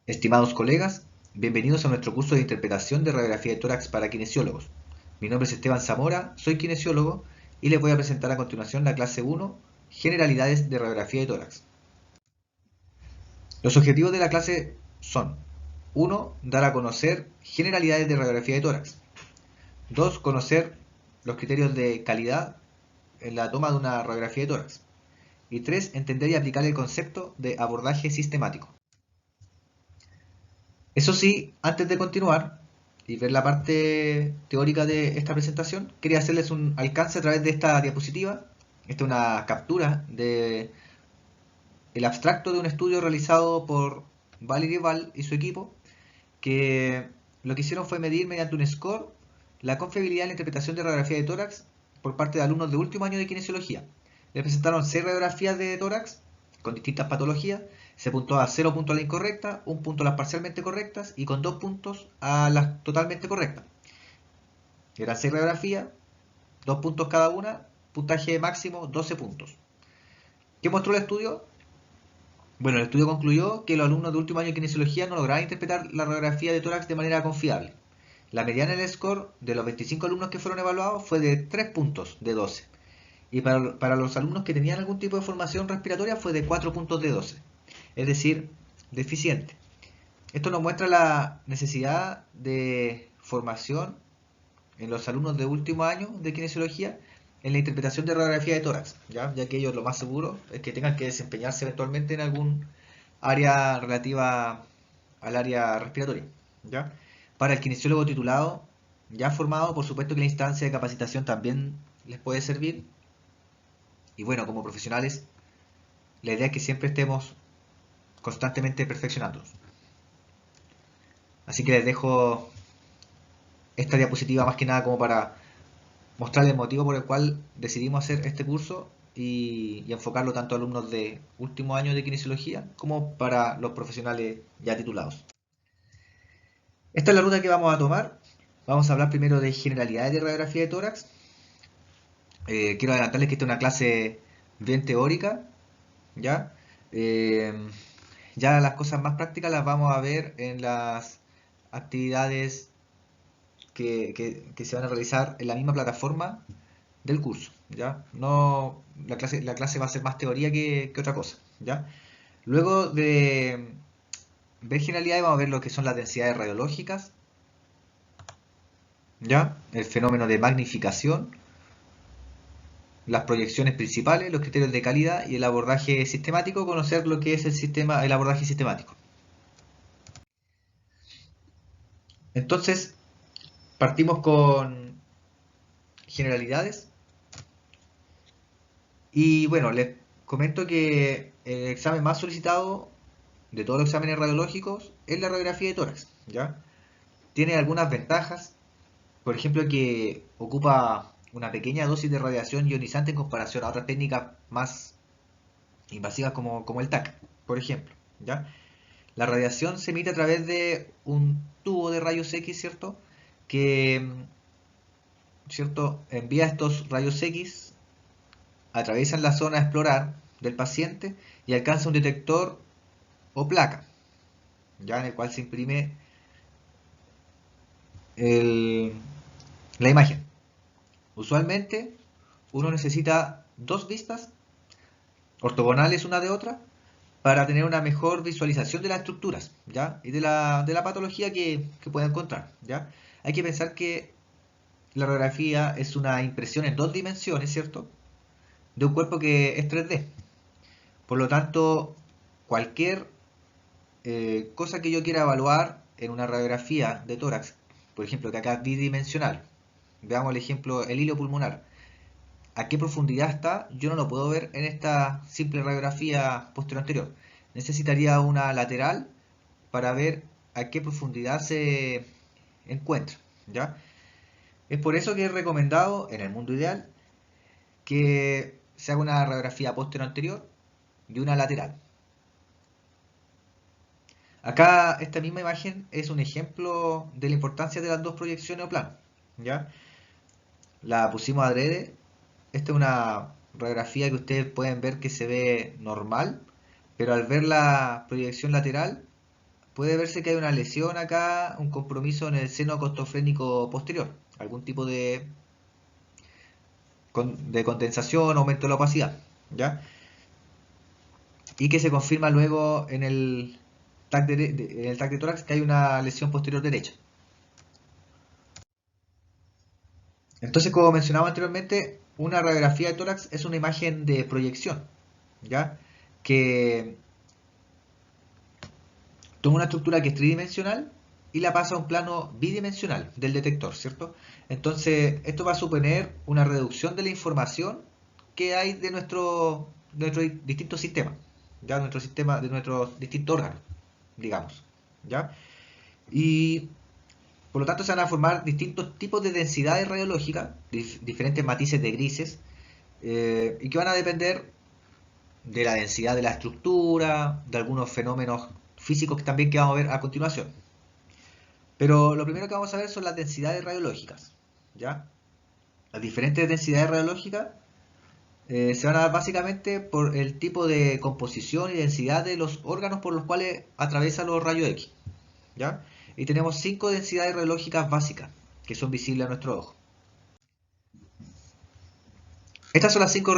Estimados colegas, bienvenidos a nuestro curso de interpretación de radiografía de tórax para kinesiólogos. Mi nombre es Esteban Zamora, soy kinesiólogo y les voy a presentar a continuación la clase 1, Generalidades de radiografía de tórax. Los objetivos de la clase son: 1. Dar a conocer generalidades de radiografía de tórax. 2. Conocer los criterios de calidad en la toma de una radiografía de tórax. Y 3. Entender y aplicar el concepto de abordaje sistemático. Eso sí, antes de continuar y ver la parte teórica de esta presentación, quería hacerles un alcance a través de esta diapositiva. Esta es una captura del abstracto de un estudio realizado por Valerie Val y su equipo, que lo que hicieron fue medir mediante un score la confiabilidad en la interpretación de radiografía de tórax por parte de alumnos de último año de kinesiología. Les presentaron 6 radiografías de tórax con distintas patologías. Se puntuaba 0 puntos a la incorrecta, 1 punto a las parcialmente correctas y con 2 puntos a las totalmente correctas. Eran 6 radiografías, 2 puntos cada una, puntaje máximo 12 puntos. ¿Qué mostró el estudio? Bueno, el estudio concluyó que los alumnos de último año de kinesiología no lograban interpretar la radiografía de tórax de manera confiable. La mediana en el score de los 25 alumnos que fueron evaluados fue de 3 puntos de 12. Y para los alumnos que tenían algún tipo de formación respiratoria fue de 4 puntos de 12. Es decir, deficiente. Esto nos muestra la necesidad de formación en los alumnos de último año de kinesiología en la interpretación de radiografía de tórax, ya que ellos lo más seguro es que tengan que desempeñarse eventualmente en algún área relativa al área respiratoria. ¿Ya? Para el kinesiólogo titulado, ya formado, por supuesto que la instancia de capacitación también les puede servir. Y bueno, como profesionales, la idea es que siempre estemos constantemente perfeccionándonos. Así que les dejo esta diapositiva más que nada como para mostrar el motivo por el cual decidimos hacer este curso y enfocarlo tanto a alumnos de último año de kinesiología como para los profesionales ya titulados. Esta es la ruta que vamos a tomar. Vamos a hablar primero de generalidades de radiografía de tórax. Quiero adelantarles que esta es una clase bien teórica, ¿ya? Eh, ya las cosas más prácticas las vamos a ver en las actividades que se van a realizar en la misma plataforma del curso, ¿ya? No, la clase va a ser más teoría que otra cosa, ¿ya? Luego de ver generalidades vamos a ver lo que son las densidades radiológicas, ¿ya? El fenómeno de magnificación, las proyecciones principales, los criterios de calidad y el abordaje sistemático, conocer lo que es el abordaje sistemático. Entonces, partimos con generalidades. Y bueno, les comento que el examen más solicitado de todos los exámenes radiológicos es la radiografía de tórax, ¿ya? Tiene algunas ventajas, por ejemplo, que ocupa una pequeña dosis de radiación ionizante en comparación a otras técnicas más invasivas como el TAC, por ejemplo, ¿ya? La radiación se emite a través de un tubo de rayos X, ¿cierto? Que, ¿cierto? Envía estos rayos X, atraviesan la zona a explorar del paciente y alcanza un detector o placa, ya en el cual se imprime el, la imagen. Usualmente uno necesita dos vistas ortogonales una de otra para tener una mejor visualización de las estructuras, ¿ya? Y de la patología que pueda encontrar, ¿ya? Hay que pensar que la radiografía es una impresión en dos dimensiones, ¿cierto? De un cuerpo que es 3D. Por lo tanto, cualquier cosa que yo quiera evaluar en una radiografía de tórax, por ejemplo, que acá es bidimensional, veamos el ejemplo, el hilo pulmonar, a qué profundidad está, yo no lo puedo ver en esta simple radiografía posterior anterior. Necesitaría una lateral para ver a qué profundidad se encuentra, ¿ya? Es por eso que es recomendado, en el mundo ideal, que se haga una radiografía posterior anterior y una lateral. Acá esta misma imagen es un ejemplo de la importancia de las dos proyecciones o planos, ¿ya? La pusimos adrede. Esta es una radiografía que ustedes pueden ver que se ve normal, pero al ver la proyección lateral puede verse que hay una lesión acá, un compromiso en el seno costofrénico posterior, algún tipo de condensación, aumento de la opacidad, ¿ya? Y que se confirma luego en el TAC de tórax que hay una lesión posterior derecha. Entonces, como mencionaba anteriormente, una radiografía de tórax es una imagen de proyección, ¿ya? Que toma una estructura que es tridimensional y la pasa a un plano bidimensional del detector, ¿cierto? Entonces, esto va a suponer una reducción de la información que hay de nuestro distintos sistemas, ¿ya? De nuestros distintos órganos, digamos, ¿ya? Y por lo tanto se van a formar distintos tipos de densidades radiológicas, diferentes matices de grises, y que van a depender de la densidad de la estructura, de algunos fenómenos físicos también que vamos a ver a continuación. Pero lo primero que vamos a ver son las densidades radiológicas, ¿ya? Las diferentes densidades radiológicas se van a dar básicamente por el tipo de composición y densidad de los órganos por los cuales atraviesan los rayos X, ¿ya? Y tenemos 5 densidades radiológicas básicas que son visibles a nuestro ojo. Estas son las 5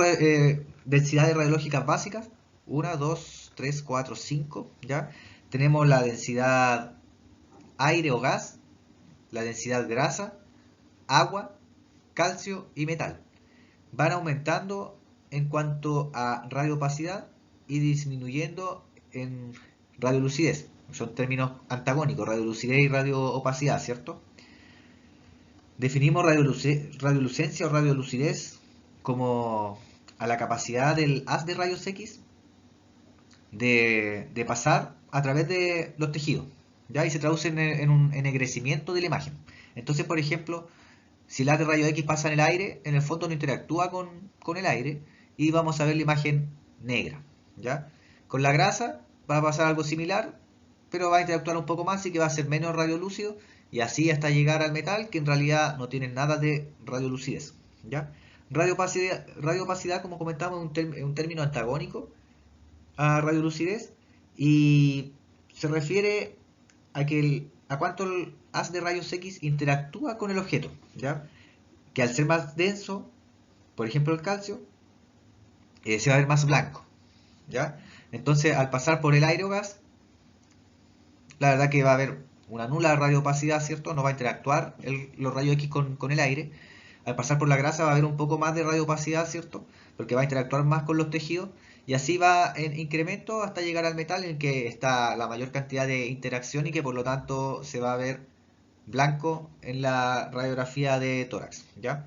densidades radiológicas básicas. 1, 2, 3, 4, 5, ¿ya? Tenemos la densidad aire o gas, la densidad grasa, agua, calcio y metal. Van aumentando en cuanto a radioopacidad y disminuyendo en radiolucidez. Son términos antagónicos, radiolucidez y radioopacidad, ¿cierto? Definimos radiolucencia o radiolucidez como a la capacidad del haz de rayos X de pasar a través de los tejidos, ¿ya? Y se traduce en un ennegrecimiento de la imagen. Entonces, por ejemplo, si el haz de rayos X pasa en el aire, en el fondo no interactúa con el aire y vamos a ver la imagen negra, ¿ya? Con la grasa va a pasar algo similar, pero va a interactuar un poco más y que va a ser menos radiolúcido y así hasta llegar al metal, que en realidad no tiene nada de radiolucidez, ¿ya? Radioopacidad, como comentamos, es un término antagónico a radiolucidez y se refiere a cuánto el haz de rayos X interactúa con el objeto, ¿ya? Que al ser más denso, por ejemplo el calcio, se va a ver más blanco, ¿ya? Entonces, al pasar por el aire o gas, la verdad que va a haber una nula radioopacidad, ¿cierto? No va a interactuar los rayos X con el aire. Al pasar por la grasa va a haber un poco más de radioopacidad, ¿cierto? Porque va a interactuar más con los tejidos. Y así va en incremento hasta llegar al metal en el que está la mayor cantidad de interacción y que por lo tanto se va a ver blanco en la radiografía de tórax, ¿ya?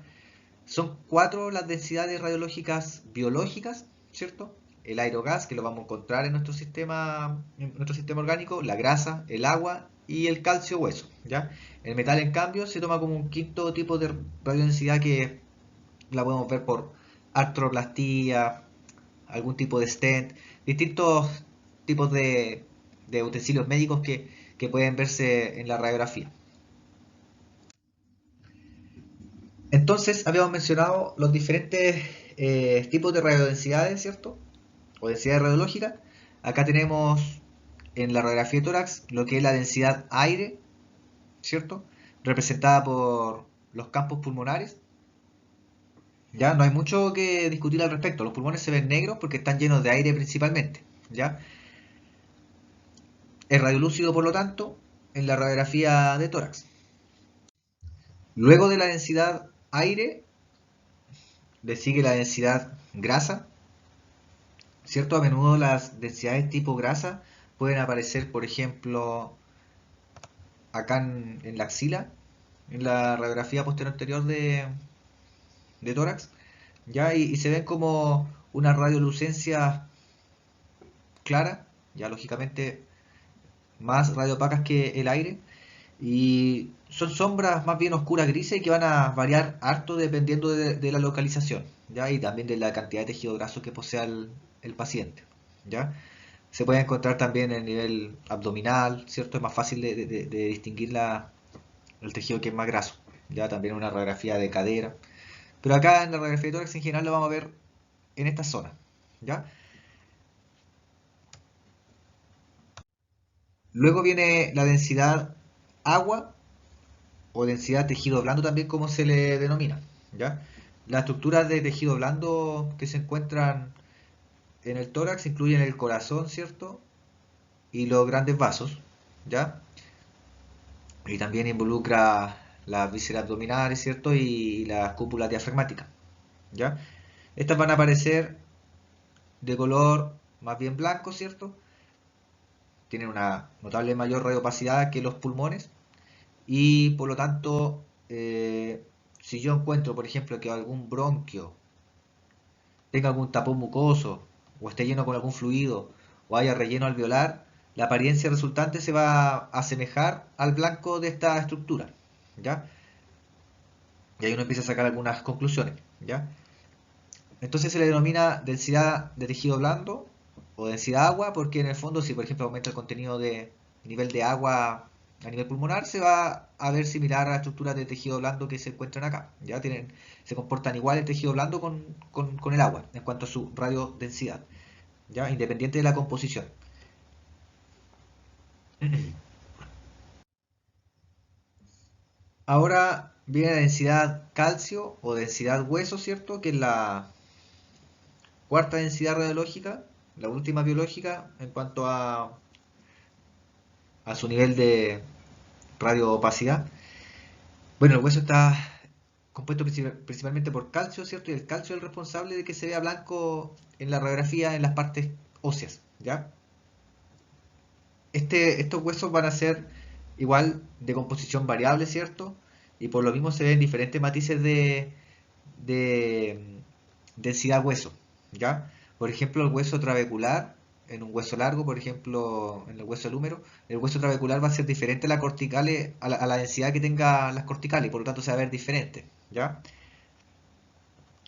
Son 4 las densidades radiológicas biológicas, ¿cierto? El aerogás, que lo vamos a encontrar en nuestro sistema orgánico, la grasa, el agua y el calcio hueso, ¿ya? El metal, en cambio, se toma como un quinto tipo de radiodensidad que la podemos ver por artroplastía, algún tipo de stent, distintos tipos de utensilios médicos que pueden verse en la radiografía. Entonces, habíamos mencionado los diferentes tipos de radiodensidades, ¿cierto? O densidades radiológicas. Acá tenemos en la radiografía de tórax lo que es la densidad aire, ¿cierto? Representada por los campos pulmonares. Ya no hay mucho que discutir al respecto. Los pulmones se ven negros porque están llenos de aire principalmente, ¿ya? Es radiolúcido, por lo tanto, en la radiografía de tórax. Luego de la densidad aire, le sigue la densidad grasa, ¿cierto? A menudo las densidades tipo grasa pueden aparecer, por ejemplo, acá en la axila, en la radiografía posterior anterior de tórax, ¿ya? Y se ven como una radiolucencia clara, ya lógicamente más radiopacas que el aire, y son sombras más bien oscuras grises que van a variar harto dependiendo de la localización, ¿ya? Y también de la cantidad de tejido graso que posea el paciente, ¿ya? Se puede encontrar también en el nivel abdominal, ¿cierto? Es más fácil de distinguir el tejido que es más graso, ya también una radiografía de cadera. Pero acá en la radiografía de tórax en general lo vamos a ver en esta zona, ¿ya? Luego viene la densidad agua o densidad tejido blando también como se le denomina, ¿ya? Las estructuras de tejido blando que se encuentran en el tórax incluyen el corazón, ¿cierto? Y los grandes vasos, ¿ya? Y también involucra las vísceras abdominales, ¿cierto? Y las cúpulas diafragmáticas, ¿ya? Estas van a aparecer de color más bien blanco, ¿cierto? Tienen una notable mayor radiopacidad que los pulmones y por lo tanto, si yo encuentro, por ejemplo, que algún bronquio tenga algún tapón mucoso o esté lleno con algún fluido o haya relleno alveolar, la apariencia resultante se va a asemejar al blanco de esta estructura, ¿ya? Y ahí uno empieza a sacar algunas conclusiones, ¿ya? Entonces se le denomina densidad de tejido blando o densidad agua porque en el fondo si por ejemplo aumenta el contenido de nivel de agua a nivel pulmonar se va a ver similar a la estructura de tejido blando que se encuentran acá. Ya tienen, se comportan igual el tejido blando con el agua en cuanto a su radiodensidad, ya independiente de la composición. Ahora viene la densidad calcio o densidad hueso, ¿cierto? Que es la cuarta densidad radiológica, la última biológica en cuanto a su nivel de radioopacidad. Bueno, el hueso está compuesto principalmente por calcio, ¿cierto? Y el calcio es el responsable de que se vea blanco en la radiografía en las partes óseas, ¿ya? Estos huesos van a ser igual de composición variable, ¿cierto? Y por lo mismo se ven diferentes matices de densidad hueso, ¿ya? Por ejemplo, el hueso trabecular, en un hueso largo, por ejemplo, en el hueso del húmero, el hueso trabecular va a ser diferente a la corticales, a la densidad que tenga las corticales, y por lo tanto se va a ver diferente, ¿ya?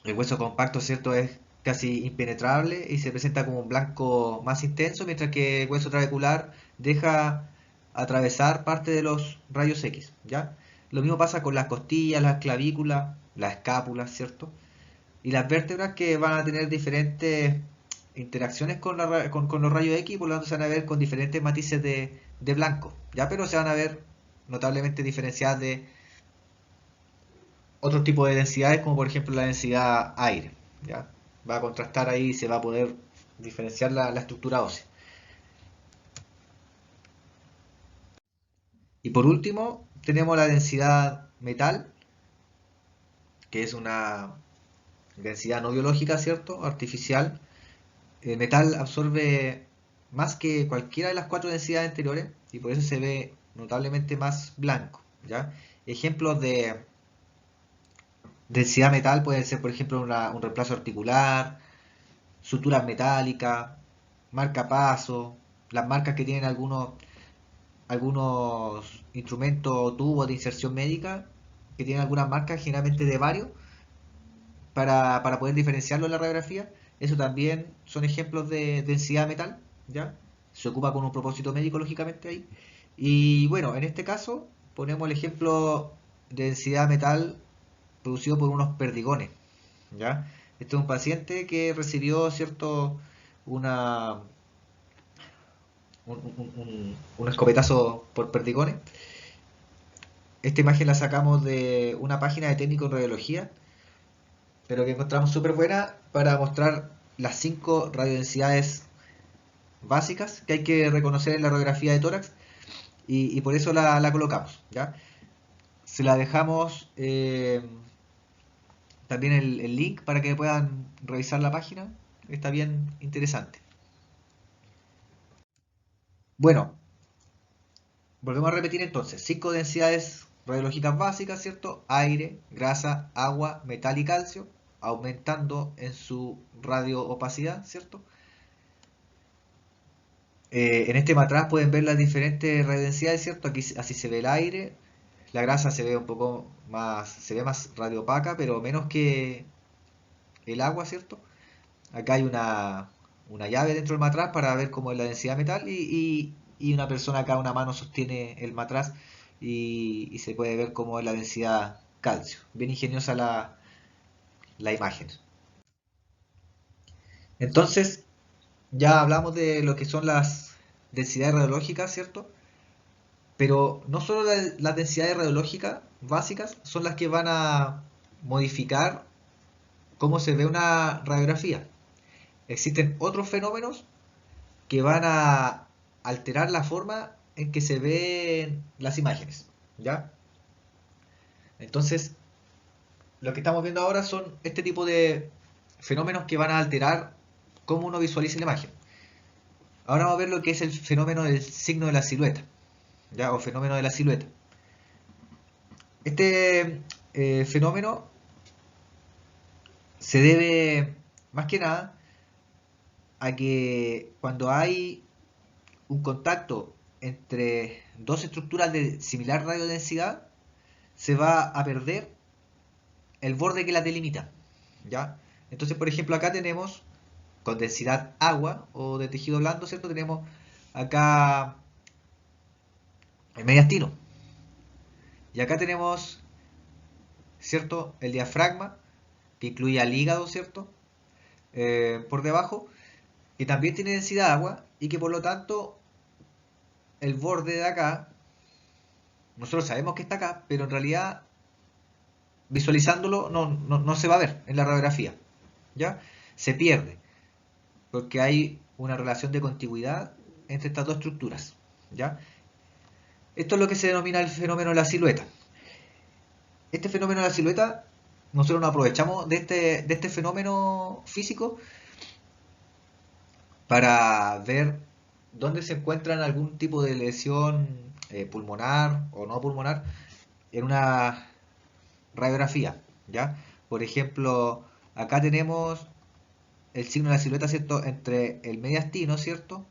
El hueso compacto, ¿cierto? Es casi impenetrable y se presenta como un blanco más intenso, mientras que el hueso trabecular deja atravesar parte de los rayos X, ¿ya? Lo mismo pasa con las costillas, las clavículas, las escápulas, ¿cierto? Y las vértebras que van a tener diferentes interacciones con los rayos X, por lo tanto se van a ver con diferentes matices de blanco, ¿ya? Pero se van a ver notablemente diferenciadas de otro tipo de densidades, como por ejemplo la densidad aire, ¿ya? Va a contrastar ahí y se va a poder diferenciar la estructura ósea. Y por último, tenemos la densidad metal, que es una densidad no biológica, ¿cierto? Artificial. El metal absorbe más que cualquiera de las cuatro densidades anteriores y por eso se ve notablemente más blanco, ¿ya? Ejemplos de densidad metal pueden ser, por ejemplo, un reemplazo articular, suturas metálicas, marcapasos, las marcas que tienen algunos instrumentos o tubos de inserción médica, que tienen algunas marcas generalmente de varios, para poder diferenciarlo en la radiografía. Eso también son ejemplos de densidad metal, ¿ya? Se ocupa con un propósito médico, lógicamente, ahí. Y bueno, en este caso ponemos el ejemplo de densidad metal producido por unos perdigones, ¿ya? Este es un paciente que recibió, ¿cierto?, una, un escopetazo por perdigones. Esta imagen la sacamos de una página de técnico en radiología, pero que encontramos súper buena para mostrar las 5 radiodensidades básicas que hay que reconocer en la radiografía de tórax y por eso la colocamos, ¿ya? Se la dejamos también el link para que puedan revisar la página, está bien interesante. Bueno, volvemos a repetir entonces, 5 densidades radiológicas básicas, ¿cierto? Aire, grasa, agua, metal y calcio, aumentando en su radioopacidad, ¿cierto? En este matraz pueden ver las diferentes radiodensidades, ¿cierto? Aquí así se ve el aire, la grasa se ve un poco más, se ve más radiopaca, pero menos que el agua, ¿cierto? Acá hay una llave dentro del matraz para ver cómo es la densidad metal y una persona acá, una mano sostiene el matraz y se puede ver cómo es la densidad calcio. Bien ingeniosa la imagen. Entonces, ya hablamos de lo que son las densidades radiológicas, ¿cierto? Pero no solo las densidades radiológicas básicas son las que van a modificar cómo se ve una radiografía. Existen otros fenómenos que van a alterar la forma en que se ven las imágenes, ¿ya? Entonces, lo que estamos viendo ahora son este tipo de fenómenos que van a alterar cómo uno visualiza la imagen. Ahora vamos a ver lo que es el fenómeno del signo de la silueta, ¿ya? O fenómeno de la silueta. Este fenómeno se debe más que nada a que cuando hay un contacto entre dos estructuras de similar radiodensidad, se va a perder el borde que las delimita, ¿ya? Entonces, por ejemplo, acá tenemos con densidad agua o de tejido blando, ¿cierto? Tenemos acá el mediastino. Y acá tenemos, ¿cierto? El diafragma, que incluye al hígado, ¿cierto? Por debajo, que también tiene densidad agua y que por lo tanto el borde de acá, nosotros sabemos que está acá, pero en realidad visualizándolo no se va a ver en la radiografía, ¿ya? Se pierde, porque hay una relación de contigüidad entre estas dos estructuras, ¿ya? Esto es lo que se denomina el fenómeno de la silueta. Este fenómeno de la silueta, nosotros nos aprovechamos de este fenómeno físico para ver dónde se encuentran algún tipo de lesión pulmonar o no pulmonar en una radiografía, ¿ya? Por ejemplo, acá tenemos el signo de la silueta, ¿cierto? Entre el mediastino, ¿cierto?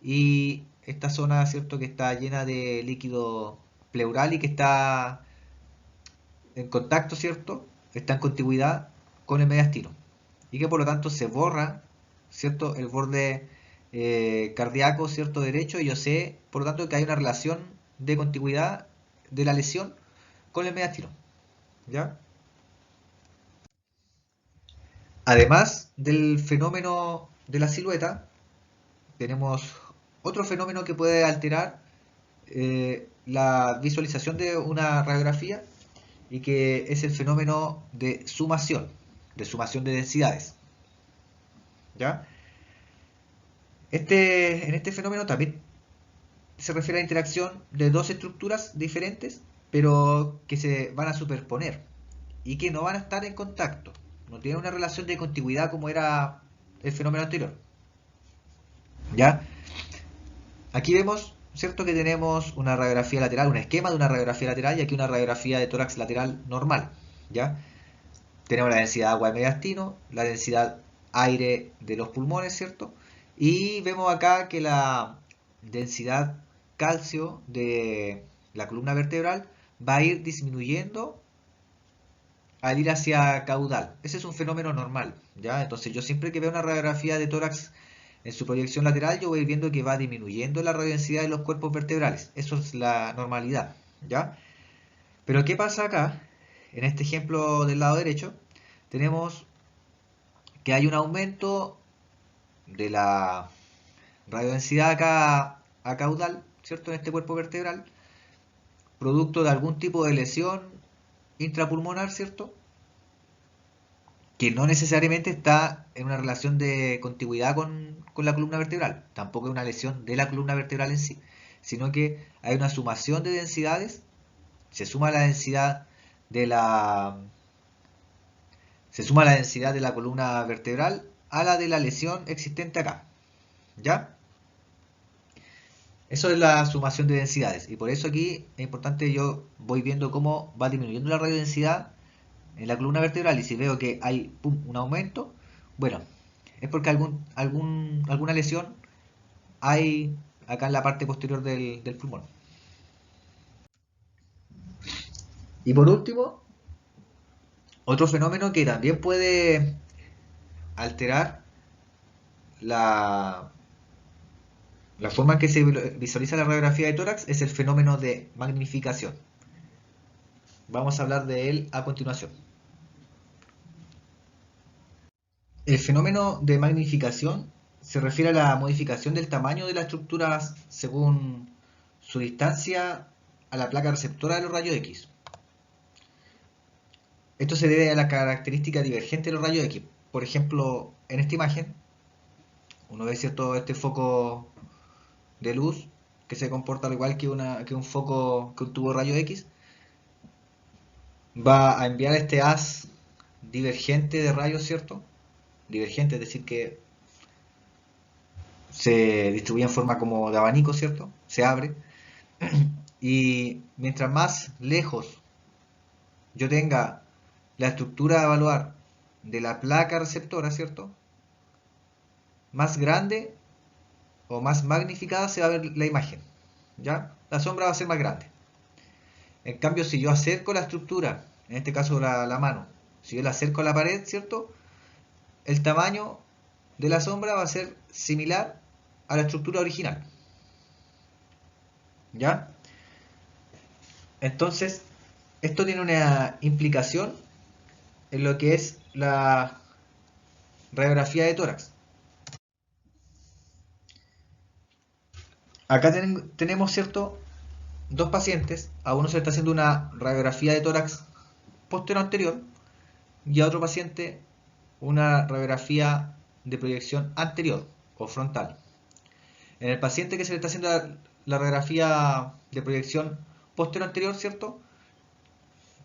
Y esta zona, ¿cierto? Que está llena de líquido pleural y que está en contacto, ¿cierto? Está en contigüidad con el mediastino. Y que por lo tanto se borra, ¿cierto? El borde cardíaco, ¿cierto? Derecho. Y yo sé, por lo tanto, que hay una relación de contigüidad de la lesión con el mediastino, ¿ya? Además del fenómeno de la silueta, tenemos otro fenómeno que puede alterar la visualización de una radiografía y que es el fenómeno de sumación de densidades, ¿ya? En este fenómeno también se refiere a la interacción de dos estructuras diferentes, pero que se van a superponer y que no van a estar en contacto. No tienen una relación de contigüidad como era el fenómeno anterior, ¿ya? Aquí vemos, ¿cierto? Que tenemos una radiografía lateral, un esquema de una radiografía lateral y aquí una radiografía de tórax lateral normal, ¿ya? Tenemos la densidad de agua de mediastino, la densidad aire de los pulmones, ¿cierto? Y vemos acá que la densidad calcio de la columna vertebral va a ir disminuyendo al ir hacia caudal. Ese es un fenómeno normal, ¿ya? Entonces yo siempre que veo una radiografía de tórax en su proyección lateral, yo voy viendo que va disminuyendo la radiodensidad de los cuerpos vertebrales. Eso es la normalidad, ¿ya? Pero ¿qué pasa acá? En este ejemplo del lado derecho, tenemos que hay un aumento de la radiodensidad acá a caudal, ¿cierto? En este cuerpo vertebral, producto de algún tipo de lesión intrapulmonar, ¿cierto? Que no necesariamente está en una relación de contigüidad con la columna vertebral, tampoco es una lesión de la columna vertebral en sí, sino que hay una sumación de densidades, se suma la densidad de la se suma la densidad de la columna vertebral a la de la lesión existente acá, ¿ya? Eso es la sumación de densidades y por eso aquí es importante, yo voy viendo cómo va disminuyendo la radiodensidad en la columna vertebral y si veo que hay un aumento, bueno, es porque alguna lesión hay acá en la parte posterior del pulmón. Y por último, otro fenómeno que también puede alterar la, la forma en que se visualiza la radiografía de tórax es el fenómeno de magnificación. Vamos a hablar de él a continuación. El fenómeno de magnificación se refiere a la modificación del tamaño de la estructura según su distancia a la placa receptora de los rayos X. Esto se debe a la característica divergente de los rayos X. Por ejemplo, en esta imagen, uno ve, ¿cierto?, este foco de luz que se comporta al igual que un foco, que un tubo de rayos X. Va a enviar este haz divergente de rayos, ¿cierto? Divergente, es decir, que se distribuye en forma como de abanico, ¿cierto? Se abre. Y mientras más lejos yo tenga la estructura a evaluar de la placa receptora, ¿cierto?, más grande o más magnificada se va a ver la imagen, ¿ya? La sombra va a ser más grande. En cambio, si yo acerco la estructura, en este caso la mano, si yo la acerco a la pared, ¿cierto?, el tamaño de la sombra va a ser similar a la estructura original, ¿ya? Entonces, esto tiene una implicación en lo que es la radiografía de tórax. Acá tenemos, ¿cierto?, dos pacientes. A uno se le está haciendo una radiografía de tórax posterior anterior y a otro paciente una radiografía de proyección anterior o frontal. En el paciente que se le está haciendo la radiografía de proyección posterior anterior, ¿cierto?,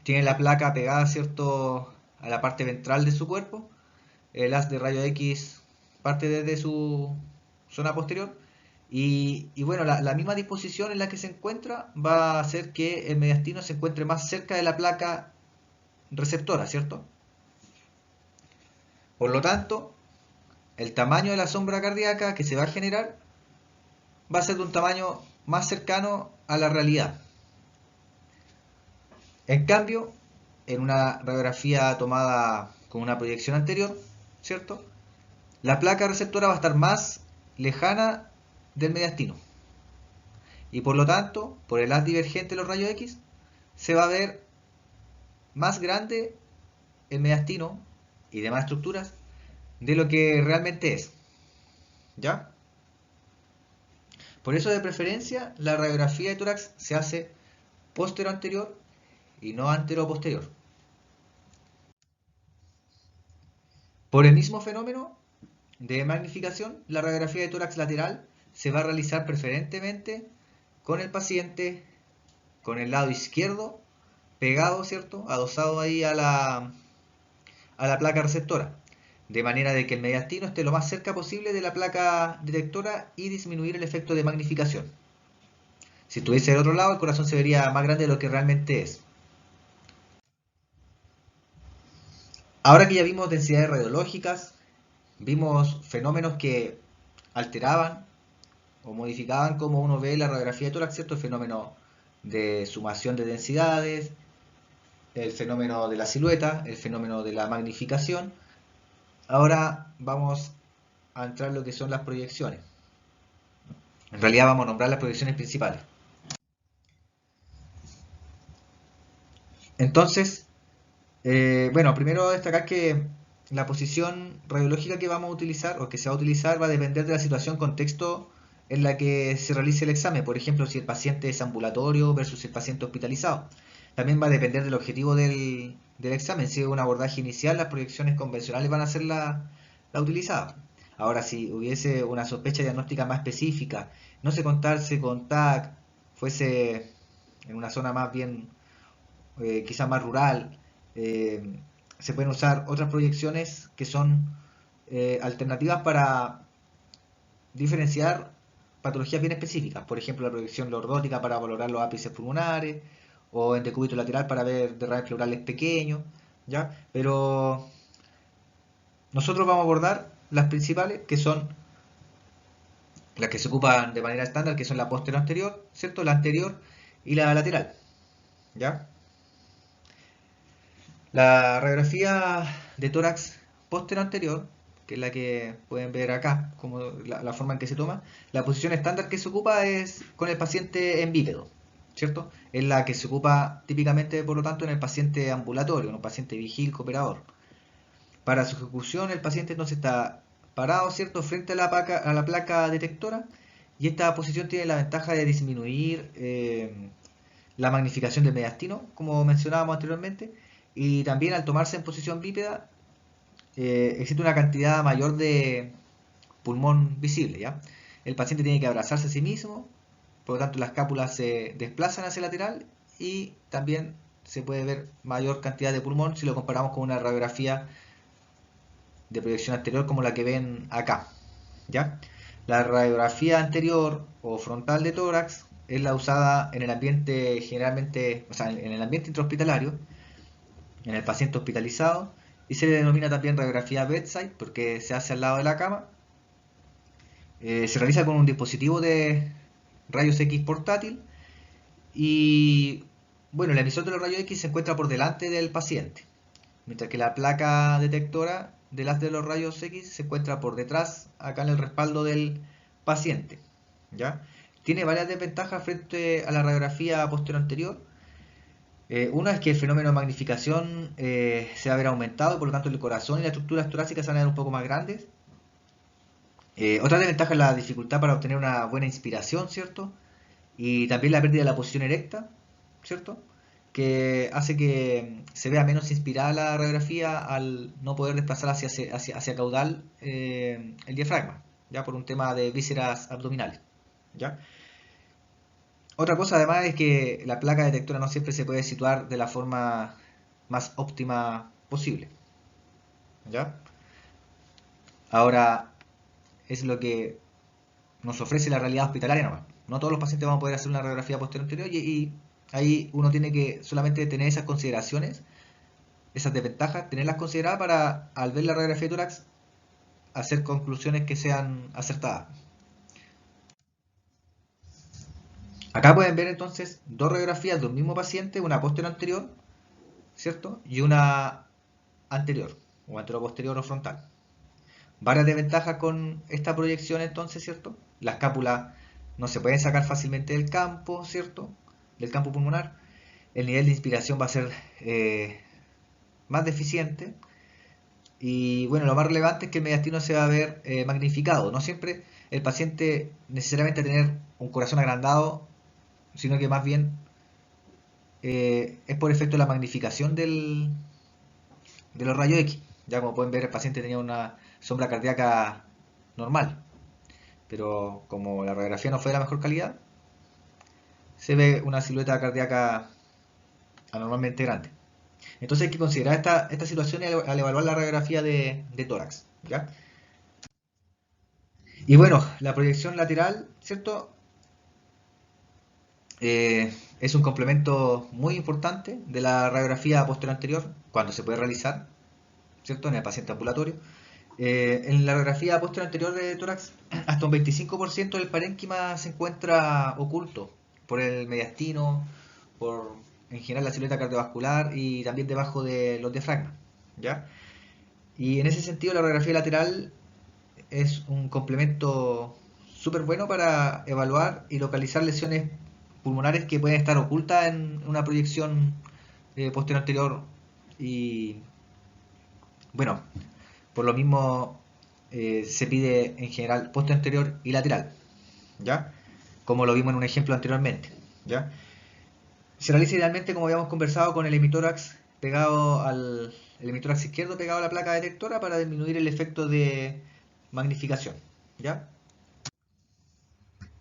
tiene la placa pegada, ¿cierto?, a la parte ventral de su cuerpo. El haz de rayos X parte desde su zona posterior. Y bueno, la misma disposición en la que se encuentra va a hacer que el mediastino se encuentre más cerca de la placa receptora, ¿cierto? Por lo tanto, el tamaño de la sombra cardíaca que se va a generar va a ser de un tamaño más cercano a la realidad. En cambio, en una radiografía tomada con una proyección anterior, ¿cierto?, la placa receptora va a estar más lejana del mediastino. Y por lo tanto, por el haz divergente de los rayos X, se va a ver más grande el mediastino y demás estructuras de lo que realmente es, ¿ya? Por eso, de preferencia, la radiografía de tórax se hace posterior anterior y no antero posterior. Por el mismo fenómeno de magnificación, la radiografía de tórax lateral se va a realizar preferentemente con el paciente con el lado izquierdo pegado, ¿cierto?, adosado ahí a la placa receptora, de manera de que el mediastino esté lo más cerca posible de la placa detectora y disminuir el efecto de magnificación. Si estuviese del otro lado, el corazón se vería más grande de lo que realmente es. Ahora que ya vimos densidades radiológicas, vimos fenómenos que alteraban o modificaban cómo uno ve la radiografía de tórax, ¿cierto?, el fenómeno de sumación de densidades, el fenómeno de la silueta, el fenómeno de la magnificación. Ahora vamos a entrar en lo que son las proyecciones. En realidad vamos a nombrar las proyecciones principales. Entonces, bueno, primero destacar que la posición radiológica que vamos a utilizar o que se va a utilizar va a depender de la situación, contexto en la que se realice el examen. Por ejemplo, si el paciente es ambulatorio versus el paciente hospitalizado. También va a depender del objetivo del examen. Si es un abordaje inicial, las proyecciones convencionales van a ser la utilizada. Ahora, si hubiese una sospecha diagnóstica más específica, no se contase con TAC, fuese en una zona más bien, quizá más rural, se pueden usar otras proyecciones que son alternativas para diferenciar patologías bien específicas. Por ejemplo, la proyección lordótica para valorar los ápices pulmonares, o en decúbito lateral para ver derrames pleurales pequeños, ¿ya? Pero nosotros vamos a abordar las principales, que son las que se ocupan de manera estándar, que son la posterior anterior, ¿cierto?, la anterior y la lateral, ¿ya? La radiografía de tórax posterior anterior, que es la que pueden ver acá, como la forma en que se toma, la posición estándar que se ocupa es con el paciente en bípedo, ¿cierto? Es la que se ocupa típicamente, por lo tanto, en el paciente ambulatorio, en un paciente vigílico operador. Para su ejecución, el paciente entonces está parado, ¿cierto?, frente a la placa detectora, y esta posición tiene la ventaja de disminuir la magnificación del mediastino, como mencionábamos anteriormente, y también al tomarse en posición bípeda existe una cantidad mayor de pulmón visible, ¿ya? El paciente tiene que abrazarse a sí mismo, por lo tanto las cápulas se desplazan hacia el lateral y también se puede ver mayor cantidad de pulmón si lo comparamos con una radiografía de proyección anterior como la que ven acá, ¿ya? La radiografía anterior o frontal de tórax es la usada en el ambiente generalmente, o sea, en el ambiente intrahospitalario, en el paciente hospitalizado, y se le denomina también radiografía bedside porque se hace al lado de la cama. Se realiza con un dispositivo de rayos X portátil y bueno, el emisor de los rayos X se encuentra por delante del paciente, mientras que la placa detectora del haz de los rayos X se encuentra por detrás, acá en el respaldo del paciente, ¿ya? Tiene varias desventajas frente a la radiografía posterior anterior. Una es que el fenómeno de magnificación se va a ver aumentado, por lo tanto el corazón y las estructuras torácicas se van a ver un poco más grandes. Otra desventaja es la dificultad para obtener una buena inspiración, ¿cierto? Y también la pérdida de la posición erecta, ¿cierto? Que hace que se vea menos inspirada la radiografía al no poder desplazar hacia caudal el diafragma, ya por un tema de vísceras abdominales, ¿ya? Otra cosa además es que la placa detectora no siempre se puede situar de la forma más óptima posible, ¿ya? Ahora es lo que nos ofrece la realidad hospitalaria nomás. No todos los pacientes van a poder hacer una radiografía posterior anterior y ahí uno tiene que solamente tener esas consideraciones, esas desventajas, tenerlas consideradas para al ver la radiografía de tórax hacer conclusiones que sean acertadas. Acá pueden ver entonces dos radiografías de un mismo paciente, una posterior anterior, ¿cierto? Y una anterior, o anterior posterior o frontal. Varias desventajas con esta proyección entonces, ¿cierto? Las cápulas no se pueden sacar fácilmente del campo, ¿cierto? Del campo pulmonar. El nivel de inspiración va a ser más deficiente. Y bueno, lo más relevante es que el mediastino se va a ver magnificado. No siempre el paciente necesariamente va a tener un corazón agrandado, sino que más bien es por efecto de la magnificación de los rayos X. Ya como pueden ver, el paciente tenía una sombra cardíaca normal, pero como la radiografía no fue de la mejor calidad, se ve una silueta cardíaca anormalmente grande. Entonces hay que considerar esta situación al evaluar la radiografía de tórax, ¿ya? Y bueno, la proyección lateral, ¿cierto? Es un complemento muy importante de la radiografía posterior anterior, cuando se puede realizar, ¿cierto? En el paciente ambulatorio. En la radiografía posterior anterior de tórax, hasta un 25% del parénquima se encuentra oculto por el mediastino, por en general la silueta cardiovascular y también debajo de los diafragmas, ¿ya? Y en ese sentido la radiografía lateral es un complemento súper bueno para evaluar y localizar lesiones pulmonares que pueden estar ocultas en una proyección posterior anterior y bueno, por lo mismo se pide en general posterior anterior y lateral, ¿ya? Como lo vimos en un ejemplo anteriormente, ¿ya? Se realiza idealmente, como habíamos conversado, con el hemitórax pegado el hemitórax izquierdo pegado a la placa detectora para disminuir el efecto de magnificación, ¿ya?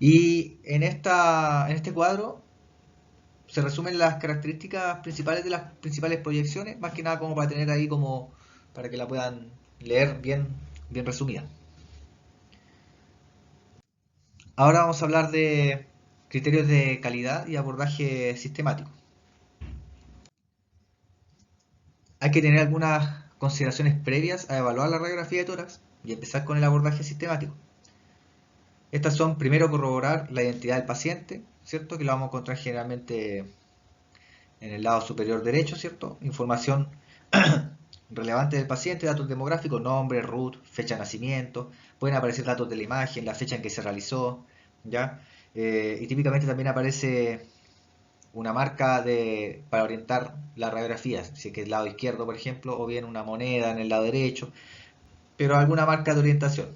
Y en este cuadro se resumen las características principales de las principales proyecciones, más que nada como para tener ahí como para que la puedan leer bien resumida. Ahora vamos a hablar de criterios de calidad y abordaje sistemático. Hay que tener algunas consideraciones previas a evaluar la radiografía de tórax y empezar con el abordaje sistemático. Estas son, primero, corroborar la identidad del paciente, ¿cierto? Que lo vamos a encontrar generalmente en el lado superior derecho, ¿cierto? Información relevante del paciente, datos demográficos, nombre, RUT, fecha de nacimiento, pueden aparecer datos de la imagen, la fecha en que se realizó, ¿ya? Y típicamente también aparece una marca para orientar la radiografía, si es que es el lado izquierdo, por ejemplo, o bien una moneda en el lado derecho. pero alguna marca de orientación.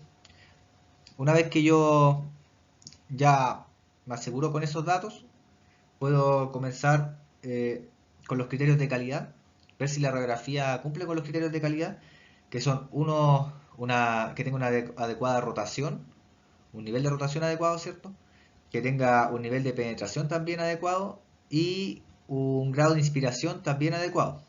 Una vez que yo ya me aseguro con esos datos, puedo comenzar con los criterios de calidad, ver si la radiografía cumple con los criterios de calidad, que son que tenga una adecuada rotación, un nivel de rotación adecuado, ¿cierto? Que tenga un nivel de penetración también adecuado y un grado de inspiración también adecuado,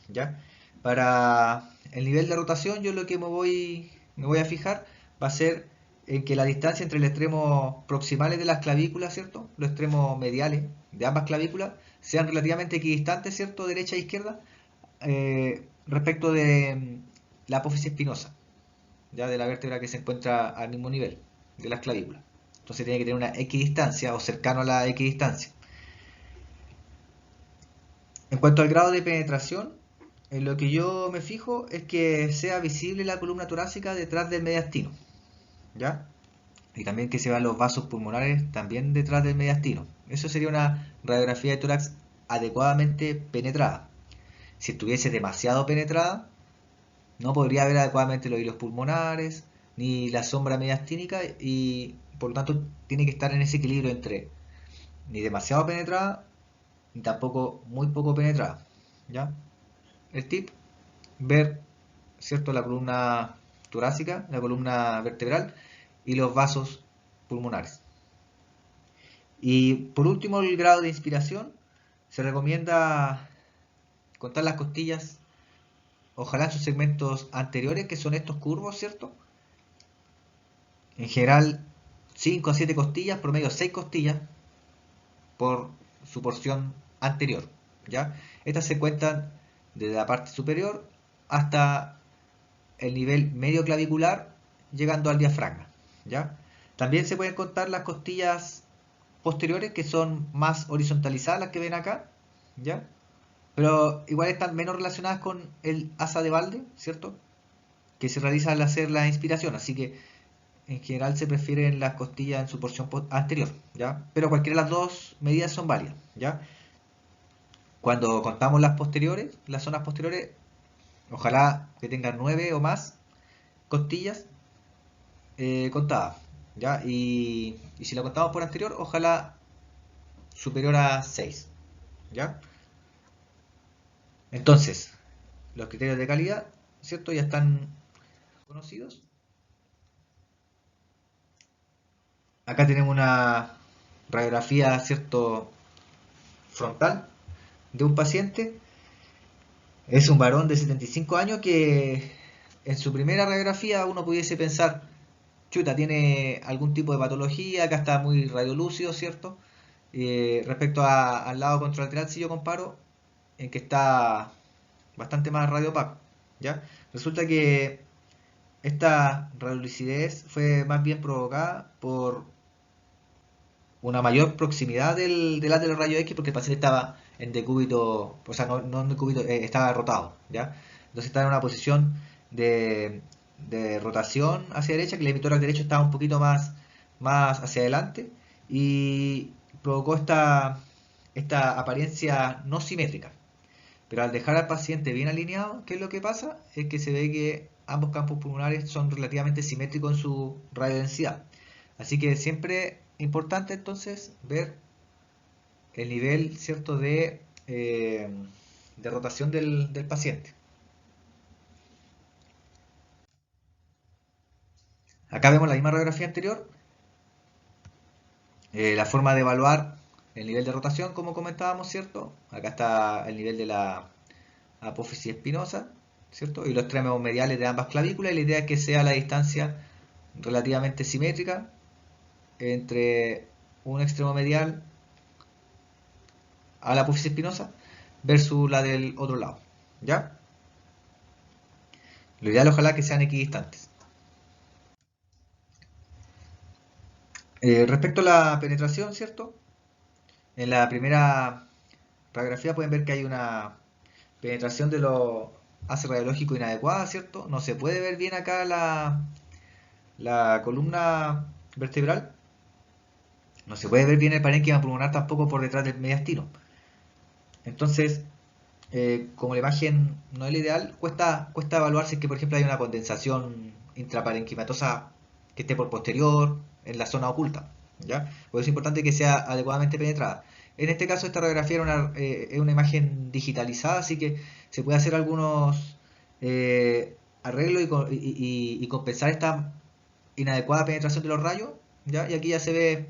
¿ya? Para el nivel de rotación yo lo que me voy a fijar va a ser en que la distancia entre los extremos proximales de las clavículas, ¿cierto? Los extremos mediales de ambas clavículas sean relativamente equidistantes, ¿cierto? Derecha e izquierda, respecto de la apófisis espinosa, ya de la vértebra que se encuentra al mismo nivel de las clavículas. Entonces tiene que tener una equidistancia o cercano a la equidistancia. En cuanto al grado de penetración, en lo que yo me fijo es que sea visible la columna torácica detrás del mediastino, ¿ya? Y también que se vean los vasos pulmonares también detrás del mediastino. Eso sería una radiografía de tórax adecuadamente penetrada. Si estuviese demasiado penetrada, no podría ver adecuadamente los hilos pulmonares ni la sombra mediastínica y por lo tanto tiene que estar en ese equilibrio entre ni demasiado penetrada ni tampoco muy poco penetrada, ¿ya? El tip, ver, ¿cierto? La columna torácica, la columna vertebral y los vasos pulmonares. Y por último, el grado de inspiración, se recomienda contar las costillas, ojalá en sus segmentos anteriores, que son estos curvos, ¿cierto? En general, 5 a 7 costillas, promedio 6 costillas por su porción anterior, ¿ya? Estas se cuentan desde la parte superior hasta el nivel medio clavicular, llegando al diafragma, ¿ya? También se pueden contar las costillas posteriores, que son más horizontalizadas, las que ven acá, ¿ya? Pero igual están menos relacionadas con el asa de Walde, ¿cierto? Que se realiza al hacer la inspiración, así que en general se prefieren las costillas en su porción anterior, ¿ya? Pero cualquiera de las dos medidas son válidas, ¿ya? Cuando contamos las posteriores, las zonas posteriores, ojalá que tengan 9 o más costillas contadas, ¿ya? Y si la contamos por anterior, ojalá superior a 6, ¿ya? Entonces, los criterios de calidad, ¿cierto? Ya están conocidos. Acá tenemos una radiografía, ¿cierto? Frontal de un paciente. Es un varón de 75 años que en su primera radiografía uno pudiese pensar, chuta, tiene algún tipo de patología, acá está muy radiolúcido, ¿cierto? Respecto al lado contralateral, si yo comparo, en que está bastante más radiopaco, ¿ya? Resulta que esta radiolucidez fue más bien provocada por una mayor proximidad del haz de los rayos X, porque el paciente estaba en decúbito, o sea, no en decúbito, estaba rotado, ¿ya? Entonces estaba en una posición de, de rotación hacia derecha, que el emitor derecho estaba un poquito más hacia adelante y provocó esta apariencia no simétrica. Pero al dejar al paciente bien alineado, ¿qué es lo que pasa? Es que se ve que ambos campos pulmonares son relativamente simétricos en su radiodensidad. Así que siempre importante entonces ver el nivel, ¿cierto?, de rotación del paciente. Acá vemos la misma radiografía anterior, la forma de evaluar el nivel de rotación, como comentábamos, ¿cierto? Acá está el nivel de la apófisis espinosa, ¿cierto? Y los extremos mediales de ambas clavículas, y la idea es que sea la distancia relativamente simétrica entre un extremo medial a la apófisis espinosa versus la del otro lado, ¿ya? Lo ideal ojalá que sean equidistantes. Respecto a la penetración, ¿cierto? En la primera radiografía pueden ver que hay una penetración de los haces radiológico inadecuada, ¿cierto? No se puede ver bien acá la columna vertebral. No se puede ver bien el parénquima pulmonar tampoco por detrás del mediastino. Entonces, como la imagen no es la ideal, cuesta evaluar si es que, por ejemplo, hay una condensación intraparenquimatosa que esté por posterior, en la zona oculta, ¿ya? Por eso es importante que sea adecuadamente penetrada. En este caso, esta radiografía es una imagen digitalizada, así que se puede hacer algunos arreglos y compensar esta inadecuada penetración de los rayos, ¿ya? Y aquí ya se ve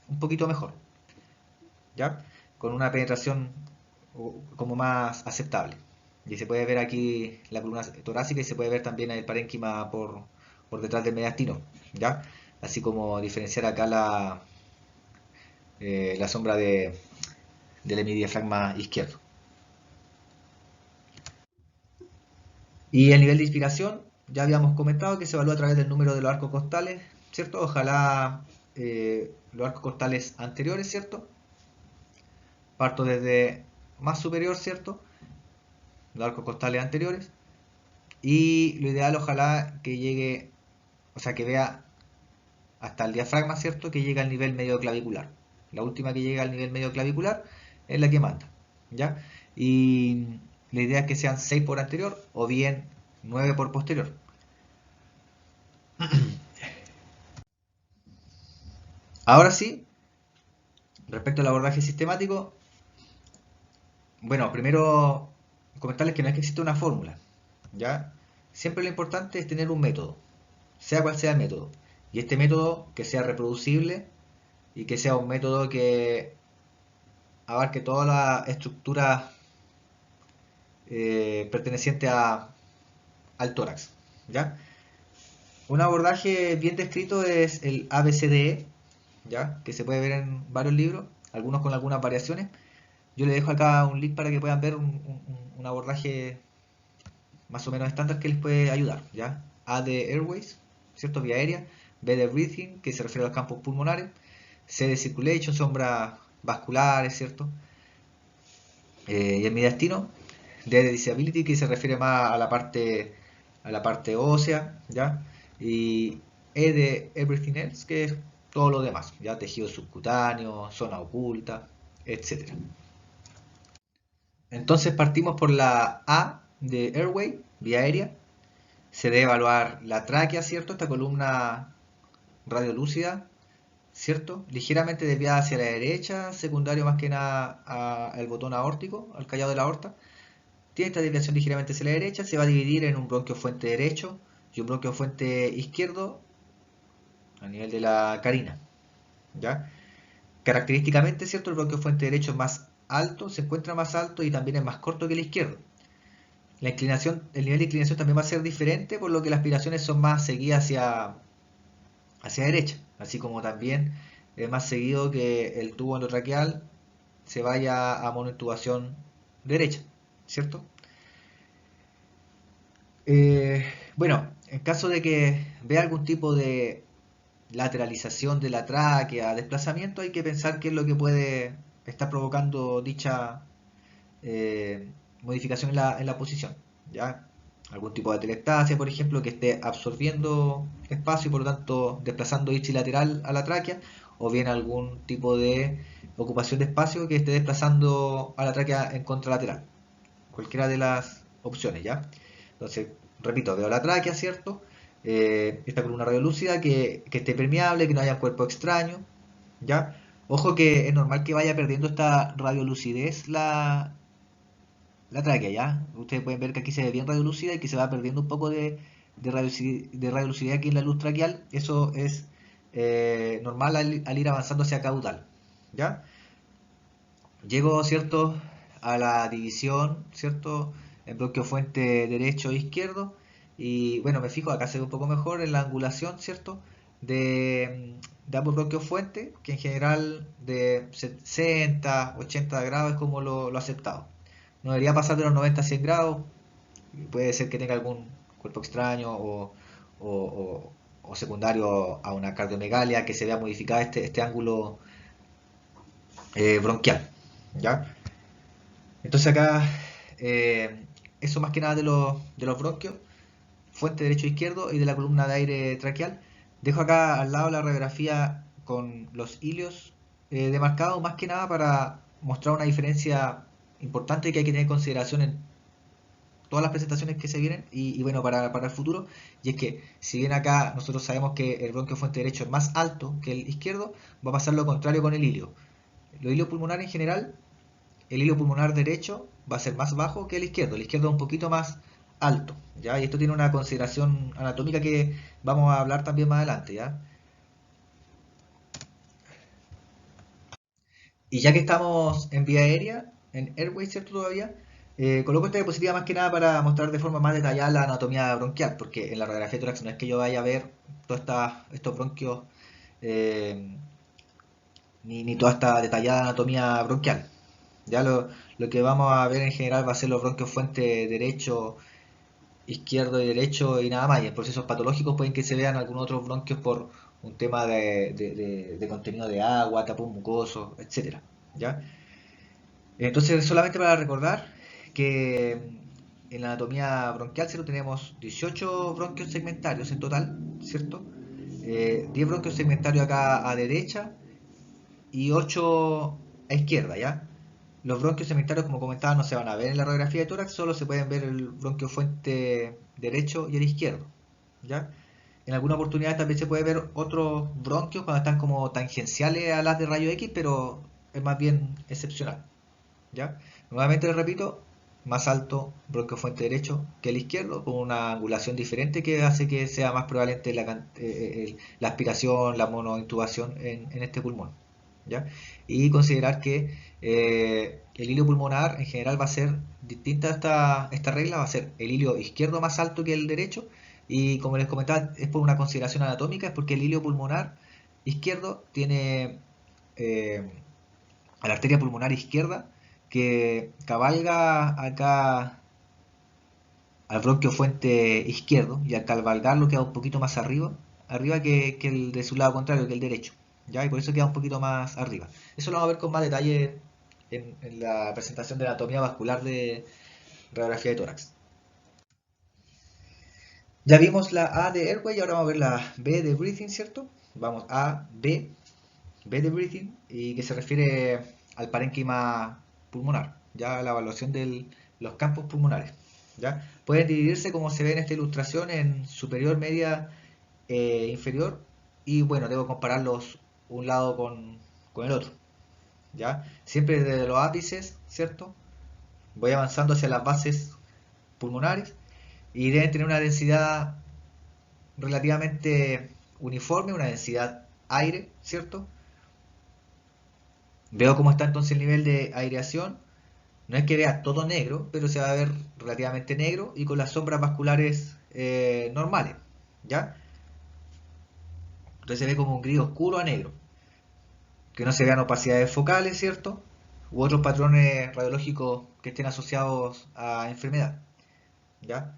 un poquito mejor, ¿ya? Con una penetración como más aceptable. Y se puede ver aquí la columna torácica y se puede ver también el parénquima por detrás del mediastino, ¿ya? Así como diferenciar acá la sombra del hemidiafragma izquierdo. Y el nivel de inspiración, ya habíamos comentado que se evalúa a través del número de los arcos costales, ¿cierto? Ojalá los arcos costales anteriores, ¿cierto? Parto desde más superior, ¿cierto? Los arcos costales anteriores. Y lo ideal, ojalá que llegue, o sea, que vea hasta el diafragma, ¿cierto? Que llegue al nivel medio clavicular. La última que llega al nivel medio clavicular es la que manda, ¿ya? Y la idea es que sean 6 por anterior o bien 9 por posterior. Ahora sí, respecto al abordaje sistemático, bueno, primero comentarles que no es que exista una fórmula, ¿ya? Siempre lo importante es tener un método, sea cual sea el método. Y este método que sea reproducible y que sea un método que abarque toda la estructura perteneciente al tórax, ¿ya? Un abordaje bien descrito es el ABCDE, ¿ya? Que se puede ver en varios libros, algunos con algunas variaciones. Yo les dejo acá un link para que puedan ver un abordaje más o menos estándar que les puede ayudar, ¿ya? A de Airways, ¿cierto? Vía aérea. B de Breathing, que se refiere a los campos pulmonares. C de Circulation, sombras vasculares, ¿cierto? Y el mediastino. D de Disability, que se refiere más a la parte ósea, ¿ya? Y E de Everything Else, que es todo lo demás, ¿ya? Tejido subcutáneo, zona oculta, etcétera. Entonces partimos por la A de Airway, vía aérea. Se debe evaluar la tráquea, ¿cierto? Esta columna radiolúcida, ¿cierto? Ligeramente desviada hacia la derecha, secundario más que nada al botón aórtico, al callado de la aorta. Tiene esta desviación ligeramente hacia la derecha, se va a dividir en un bronquio fuente derecho y un bronquio fuente izquierdo a nivel de la carina, ¿ya? Característicamente, ¿cierto? El bronquio fuente derecho es más alto, se encuentra más alto y también es más corto que el izquierdo. La inclinación, el nivel de inclinación también va a ser diferente, por lo que las aspiraciones son más seguidas hacia derecha, así como también es más seguido que el tubo endotraqueal se vaya a monointubación derecha, ¿cierto? Eh, bueno, en caso de que vea algún tipo de lateralización de la tráquea, desplazamiento, hay que pensar qué es lo que puede estar provocando dicha eh, modificación en la posición, ¿ya? Algún tipo de atelectasia, por ejemplo, que esté absorbiendo espacio y por lo tanto desplazando ipsilateral a la tráquea, o bien algún tipo de ocupación de espacio que esté desplazando a la tráquea en contralateral. Cualquiera de las opciones, ¿ya? Entonces, repito, veo la tráquea, ¿cierto? Esta columna radiolúcida que esté permeable, que no haya cuerpo extraño, ¿ya? Ojo que es normal que vaya perdiendo esta radiolucidez la tráquea, ¿ya? Ustedes pueden ver que aquí se ve bien radiolúcida y que se va perdiendo un poco de radiolucidez aquí en la luz traqueal. Eso es normal al ir avanzando hacia caudal, ¿ya? Llego, ¿cierto? A la división, ¿cierto? En bronquio fuente derecho e izquierdo. Y bueno, me fijo, acá se ve un poco mejor en la angulación, ¿cierto? De ambos bronquios fuente, que en general de 60, 80 grados es como lo aceptado. No debería pasar de los 90 a 100 grados. Puede ser que tenga algún cuerpo extraño o secundario a una cardiomegalia que se vea modificada este ángulo bronquial, ¿ya? Entonces acá, eso más que nada de los bronquios, fuente derecho e izquierdo y de la columna de aire traqueal. Dejo acá al lado la radiografía con los hilios demarcados más que nada para mostrar una diferencia importante que hay que tener en consideración en todas las presentaciones que se vienen y bueno, para el futuro, y es que si bien acá nosotros sabemos que el bronquio fuente derecho es más alto que el izquierdo, va a pasar lo contrario con el hilio. Los hilios pulmonares en general, el hilio pulmonar derecho va a ser más bajo que el izquierdo es un poquito más alto, ¿ya? Y esto tiene una consideración anatómica que vamos a hablar también más adelante, ¿ya? Y ya que estamos en vía aérea, en Airway, ¿cierto? Todavía, coloco esta diapositiva más que nada para mostrar de forma más detallada la anatomía bronquial, porque en la radiografía de tórax no es que yo vaya a ver todos estos bronquios eh, ni toda esta detallada anatomía bronquial. Ya lo que vamos a ver en general va a ser los bronquios fuente derecho, izquierdo y derecho y nada más. Y en procesos patológicos pueden que se vean algunos otros bronquios por un tema de contenido de agua, tapón mucoso, etcétera. ¿Ya? Entonces, solamente para recordar que en la anatomía bronquial, ¿cierto? Tenemos 18 bronquios segmentarios en total, ¿cierto? 10 bronquios segmentarios acá a derecha y 8 a izquierda, ¿ya? Los bronquios segmentarios, como comentaba, no se van a ver en la radiografía de tórax, solo se pueden ver el bronquio fuente derecho y el izquierdo, ¿ya? En alguna oportunidad también se puede ver otros bronquios cuando están como tangenciales a las de rayo X, pero es más bien excepcional. ¿Ya? Nuevamente les repito, más alto bronquio fuente derecho que el izquierdo, con una angulación diferente que hace que sea más prevalente la aspiración, la monointubación en este pulmón. ¿Ya? Y considerar que el hilio pulmonar en general va a ser distinta esta regla, va a ser el hilio izquierdo más alto que el derecho, y como les comentaba, es por una consideración anatómica, es porque el hilio pulmonar izquierdo tiene eh, a la arteria pulmonar izquierda que cabalga acá al bronquio fuente izquierdo, y al cabalgarlo queda un poquito más arriba que el de su lado contrario, que el derecho, ¿ya? Y por eso queda un poquito más arriba. Eso lo vamos a ver con más detalle en la presentación de la anatomía vascular de radiografía de tórax. Ya vimos la A de airway y ahora vamos a ver la B de breathing, ¿cierto? Vamos a B de breathing, y que se refiere al parénquima pulmonar, ya la evaluación de los campos pulmonares. ¿Ya? Pueden dividirse, como se ve en esta ilustración, en superior, media inferior, y bueno, debo compararlos un lado con el otro. ¿Ya? Siempre desde los ápices, ¿cierto? Voy avanzando hacia las bases pulmonares y deben tener una densidad relativamente uniforme, una densidad aire, ¿cierto? Veo cómo está entonces el nivel de aireación. No es que vea todo negro, pero se va a ver relativamente negro y con las sombras vasculares normales, ¿ya? Entonces se ve como un gris oscuro a negro. Que no se vean opacidades focales, ¿cierto? U otros patrones radiológicos que estén asociados a enfermedad, ¿ya?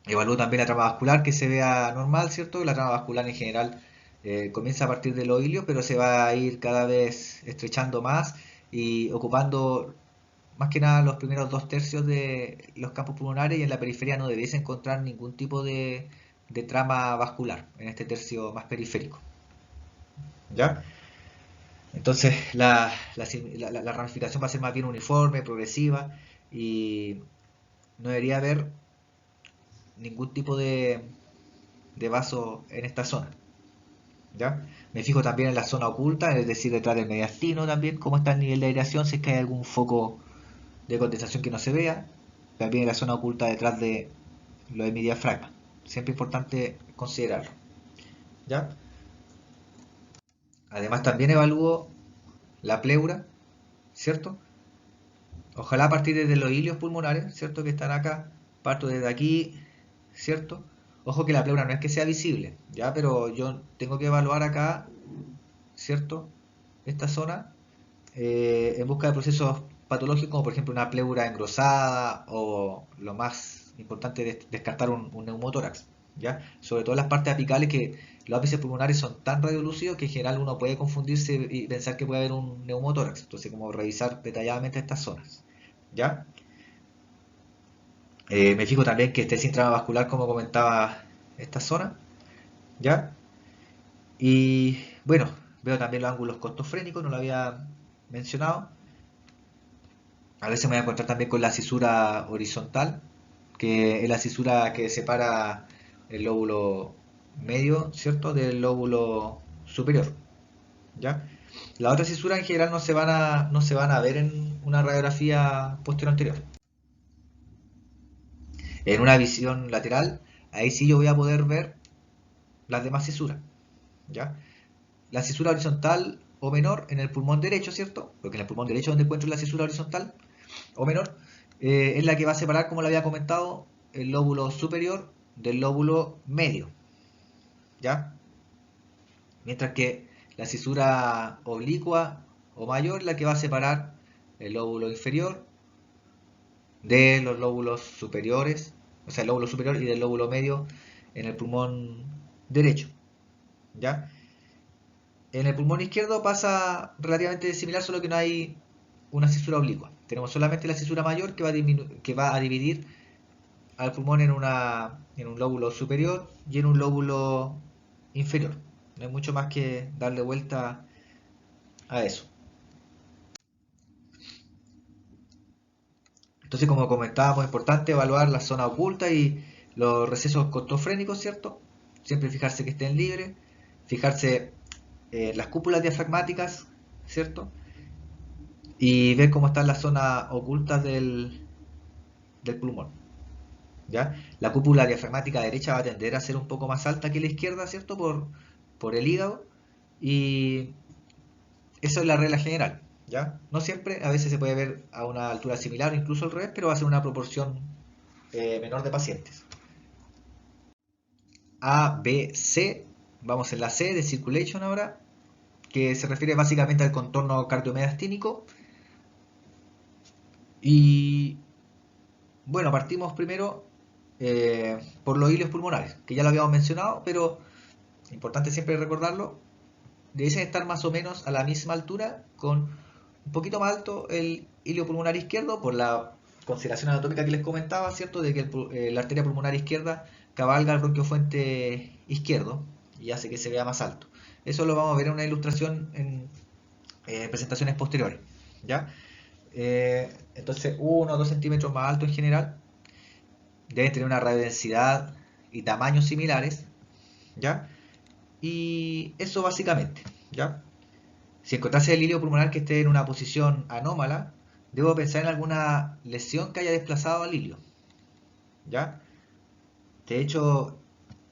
Evalúo también la trama vascular, que se vea normal, ¿cierto? La trama vascular en general comienza a partir del oílio, pero se va a ir cada vez estrechando más y ocupando más que nada los primeros 2/3 de los campos pulmonares, y en la periferia no debiese encontrar ningún tipo de trama vascular en este tercio más periférico. ¿Ya? Entonces la ramificación va a ser más bien uniforme, progresiva, y no debería haber ningún tipo de vaso en esta zona. ¿Ya? Me fijo también en la zona oculta, es decir, detrás del mediastino también, cómo está el nivel de aireación, si es que hay algún foco de condensación que no se vea. También en la zona oculta detrás de lo de mi diafragma. Siempre importante considerarlo. ¿Ya? Además también evalúo la pleura, ¿cierto? Ojalá a partir desde los hilios pulmonares, ¿cierto? Que están acá. Parto desde aquí, ¿cierto? Ojo que la pleura no es que sea visible, ¿ya? Pero yo tengo que evaluar acá, ¿cierto? Esta zona en busca de procesos patológicos, como por ejemplo una pleura engrosada, o lo más importante es descartar un neumotórax, ¿ya? Sobre todo en las partes apicales, que los ápices pulmonares son tan radiolúcidos que en general uno puede confundirse y pensar que puede haber un neumotórax. Entonces, como revisar detalladamente estas zonas, ¿ya? Me fijo también que esté sin trama vascular, como comentaba, esta zona, ¿ya? Y bueno, veo también los ángulos costofrénicos, no lo había mencionado. A veces me voy a encontrar también con la cisura horizontal, que es la cisura que separa el lóbulo medio, ¿cierto?, del lóbulo superior, ¿ya? Las otras cisuras en general no se van a ver en una radiografía posterior anterior. En una visión lateral, ahí sí yo voy a poder ver las demás cisuras, ¿ya? La cisura horizontal o menor en el pulmón derecho, ¿cierto? Porque en el pulmón derecho es donde encuentro la cisura horizontal o menor, es la que va a separar, como lo había comentado, el lóbulo superior del lóbulo medio, ¿ya? Mientras que la cisura oblicua o mayor es la que va a separar el lóbulo inferior de los lóbulos superiores, o sea, el lóbulo superior y del lóbulo medio en el pulmón derecho, ¿ya? En el pulmón izquierdo pasa relativamente similar, solo que no hay una cisura oblicua. Tenemos solamente la cisura mayor que va a dividir al pulmón en un lóbulo superior y en un lóbulo inferior. No hay mucho más que darle vuelta a eso. Entonces, como comentábamos, es importante evaluar la zona oculta y los recesos costofrénicos, ¿cierto? Siempre fijarse que estén libres, fijarse en las cúpulas diafragmáticas, ¿cierto? Y ver cómo están las zonas ocultas del pulmón, ¿ya? La cúpula diafragmática derecha va a tender a ser un poco más alta que la izquierda, ¿cierto? Por el hígado. Y eso es la regla general, ¿ya? No siempre, a veces se puede ver a una altura similar o incluso al revés, pero va a ser una proporción menor de pacientes. A, B, C. Vamos en la C de circulation ahora, que se refiere básicamente al contorno cardiomediastínico. Y bueno, partimos primero por los hilios pulmonares, que ya lo habíamos mencionado, pero importante siempre recordarlo, deben estar más o menos a la misma altura, con un poquito más alto el hilio pulmonar izquierdo por la consideración anatómica que les comentaba, ¿cierto? De que la arteria pulmonar izquierda cabalga el bronquiofuente izquierdo y hace que se vea más alto. Eso lo vamos a ver en una ilustración en presentaciones posteriores, ¿ya? Entonces, 1 o 2 centímetros más alto en general, deben tener una radiodensidad y tamaños similares, ¿ya? Y eso básicamente, ¿ya? Si encontrase el hilio pulmonar que esté en una posición anómala, debo pensar en alguna lesión que haya desplazado al hilio, ¿ya? De hecho,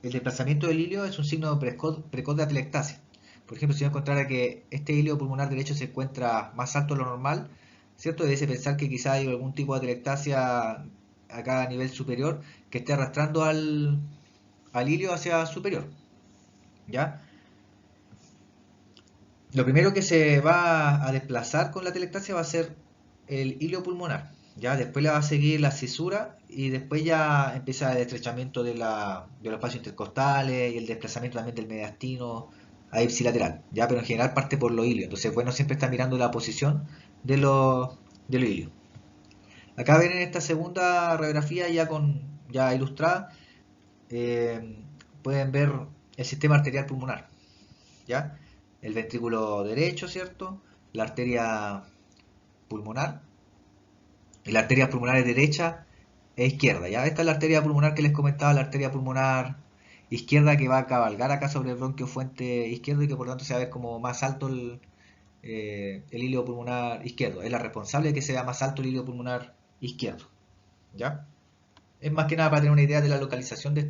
el desplazamiento del hilio es un signo precoz de atelectasia. Por ejemplo, si yo encontrara que este hilio pulmonar derecho se encuentra más alto de lo normal, ¿cierto? Debe pensar que quizá hay algún tipo de atelectasia acá a nivel superior que esté arrastrando al hilio hacia superior, ¿ya? Lo primero que se va a desplazar con la telectasia va a ser el hilo pulmonar. Ya después le va a seguir la cisura y después ya empieza el estrechamiento de los espacios intercostales y el desplazamiento también del mediastino a ipsilateral. Ya, pero en general parte por los hilios. Entonces, bueno, siempre está mirando la posición de de los hilios. Acá ven en esta segunda radiografía ya ilustrada, eh, pueden ver el sistema arterial pulmonar. ¿Ya? El ventrículo derecho, ¿cierto? La arteria pulmonar. Y la arteria pulmonar es derecha e izquierda, ¿ya? Esta es la arteria pulmonar que les comentaba, la arteria pulmonar izquierda que va a cabalgar acá sobre el bronquio fuente izquierdo y que por lo tanto se va a ver como más alto el hilo pulmonar izquierdo. Es la responsable de que sea más alto el hilo pulmonar izquierdo, ¿ya? Es más que nada para tener una idea de la localización de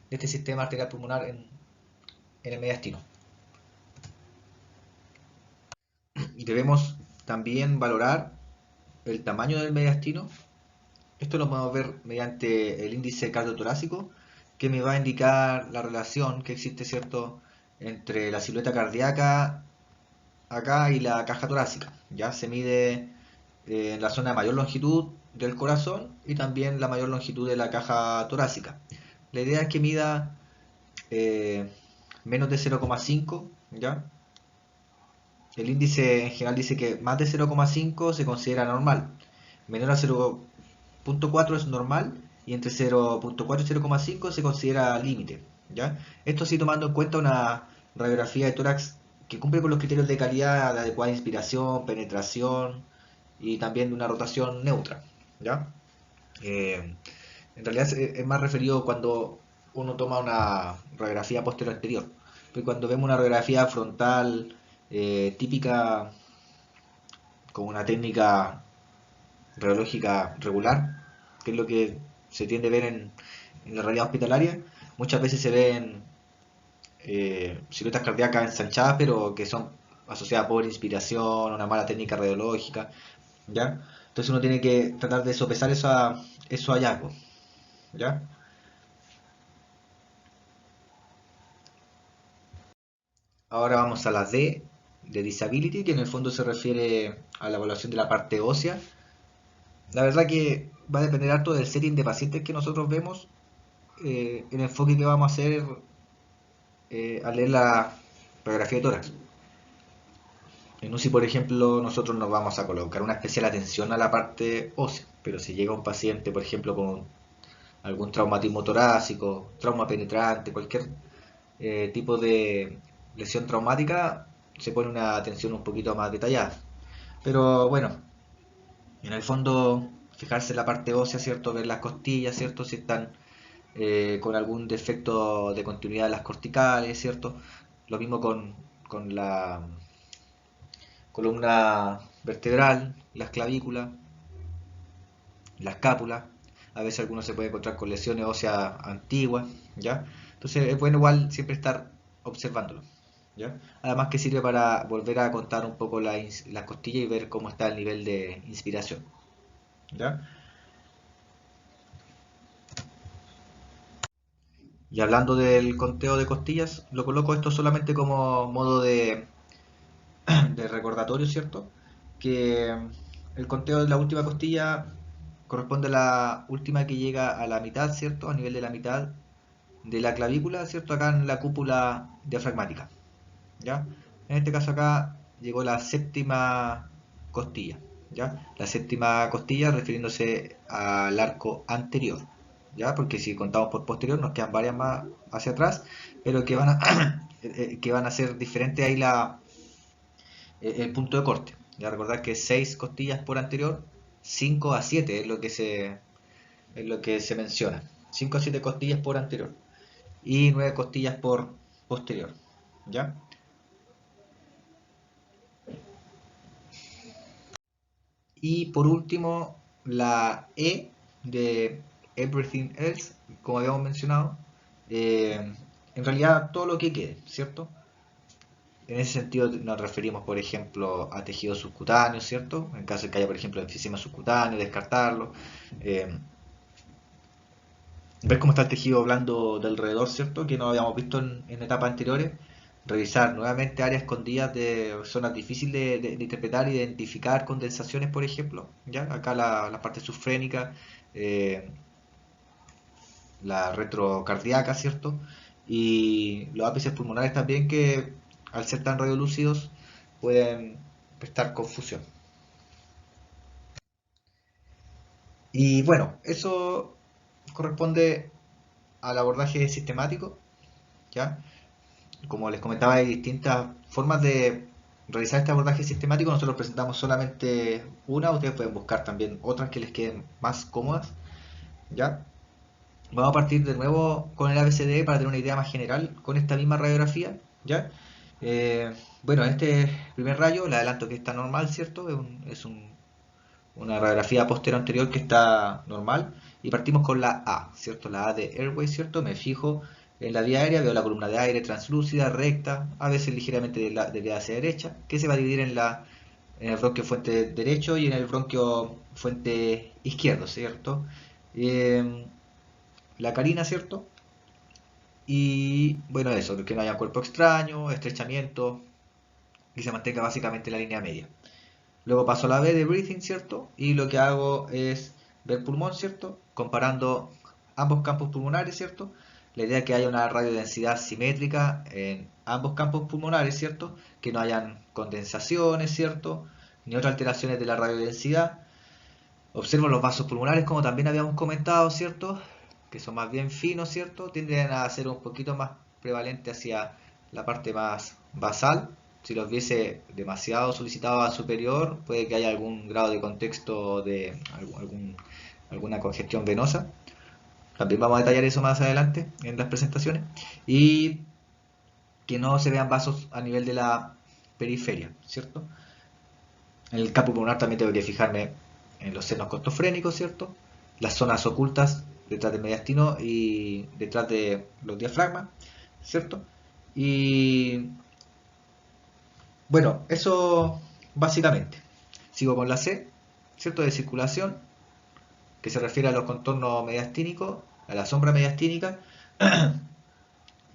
este sistema arterial pulmonar en el mediastino. Y debemos también valorar el tamaño del mediastino. Esto lo podemos ver mediante el índice cardiotorácico, que me va a indicar la relación que existe, ¿cierto?, entre la silueta cardíaca acá y la caja torácica. Ya se mide en la zona de mayor longitud del corazón y también la mayor longitud de la caja torácica. La idea es que mida eh, menos de 0,5, ¿ya? El índice en general dice que más de 0,5 se considera normal, menor a 0,4 es normal y entre 0,4 y 0,5 se considera límite, ¿ya? Esto sí tomando en cuenta una radiografía de tórax que cumple con los criterios de calidad, de adecuada inspiración, penetración y también de una rotación neutra, ¿ya? Eh, en realidad es más referido cuando uno toma una radiografía posterior anterior. Pero cuando vemos una radiografía frontal típica con una técnica radiológica regular, que es lo que se tiende a ver en la realidad hospitalaria, muchas veces se ven siluetas cardíacas ensanchadas, pero que son asociadas a pobre inspiración, una mala técnica radiológica, ¿ya? Entonces uno tiene que tratar de sopesar esos hallazgos, ¿ya? Ahora vamos a la D de Disability, que en el fondo se refiere a la evaluación de la parte ósea. La verdad que va a depender harto del setting de pacientes que nosotros vemos, el enfoque que vamos a hacer al leer la radiografía de tórax. En UCI, por ejemplo, nosotros nos vamos a colocar una especial atención a la parte ósea, pero si llega un paciente, por ejemplo, con algún traumatismo torácico, trauma penetrante, cualquier tipo de lesión traumática, se pone una atención un poquito más detallada. Pero bueno, en el fondo, fijarse en la parte ósea, ¿cierto? Ver las costillas, ¿cierto? Si están con algún defecto de continuidad de las corticales, ¿cierto? Lo mismo con la columna vertebral, las clavículas, la escápula. A veces algunos se puede encontrar con lesiones óseas antiguas, ¿ya? Entonces es bueno igual siempre estar observándolo, ¿ya? Además que sirve para volver a contar un poco las costillas y ver cómo está el nivel de inspiración, ¿ya? Y hablando del conteo de costillas, lo coloco esto solamente como modo de recordatorio, ¿cierto? Que el conteo de la última costilla corresponde a la última que llega a la mitad, ¿cierto? A nivel de la mitad de la clavícula, ¿cierto? Acá en la cúpula diafragmática, ¿ya? En este caso acá llegó la séptima costilla, ¿ya? La séptima costilla refiriéndose al arco anterior, ¿ya? Porque si contamos por posterior nos quedan varias más hacia atrás, pero que van a, que van a ser diferentes ahí el punto de corte. Ya recordar que 6 costillas por anterior, 5 a 7 es lo que se menciona. 5 a 7 costillas por anterior y 9 costillas por posterior. ¿Ya? Y por último, la E de Everything Else, como habíamos mencionado, eh, en realidad todo lo que quede, ¿cierto? En ese sentido nos referimos, por ejemplo, a tejidos subcutáneos, ¿cierto? En caso de que haya, por ejemplo, enfisema subcutáneo, descartarlo. Eh, Ver cómo está el tejido blando de alrededor, ¿cierto? Que no habíamos visto en etapas anteriores. Revisar nuevamente áreas escondidas de zonas difíciles de interpretar, identificar condensaciones, por ejemplo. ¿Ya? Acá la parte subfrénica, eh, la retrocardíaca, ¿cierto? Y los ápices pulmonares también que al ser tan radiolúcidos pueden prestar confusión. Y bueno, eso corresponde al abordaje sistemático, ¿ya? Como les comentaba, hay distintas formas de realizar este abordaje sistemático. Nosotros presentamos solamente una, ustedes pueden buscar también otras que les queden más cómodas, ¿ya? Vamos a partir de nuevo con el ABCD para tener una idea más general con esta misma radiografía, ¿ya? Bueno, este primer rayo, le adelanto que está normal, ¿cierto? Una radiografía posterior anterior que está normal. Y partimos con la A, ¿cierto? La A de Airway, ¿cierto? Me fijo en la vía aérea, veo la columna de aire translúcida, recta, a veces ligeramente de hacia derecha, que se va a dividir en el bronquio fuente derecho y en el bronquio fuente izquierdo, ¿cierto? Eh, la carina, ¿cierto? Y bueno, eso, que no haya cuerpo extraño, estrechamiento, y se mantenga básicamente la línea media. Luego paso a la B de breathing, ¿cierto? Y lo que hago es ver pulmón, ¿cierto? Comparando ambos campos pulmonares, ¿cierto? La idea es que haya una radiodensidad simétrica en ambos campos pulmonares, ¿cierto? Que no hayan condensaciones, ¿cierto? Ni otras alteraciones de la radiodensidad. Observo los vasos pulmonares, como también habíamos comentado, ¿cierto? Que son más bien finos, ¿cierto? Tienden a ser un poquito más prevalentes hacia la parte más basal, Si los viese demasiado solicitados a superior, puede que haya algún grado de contexto de alguna congestión venosa. También vamos a detallar eso más adelante en las presentaciones. Y que no se vean vasos a nivel de la periferia, ¿cierto? En el campo pulmonar también tengo que fijarme en los senos costofrénicos, ¿cierto? Las zonas ocultas detrás del mediastino y detrás de los diafragmas, ¿cierto? Y bueno, eso básicamente. Sigo con la C, ¿cierto? De circulación, que se refiere a los contornos mediastínicos, a la sombra mediastínica.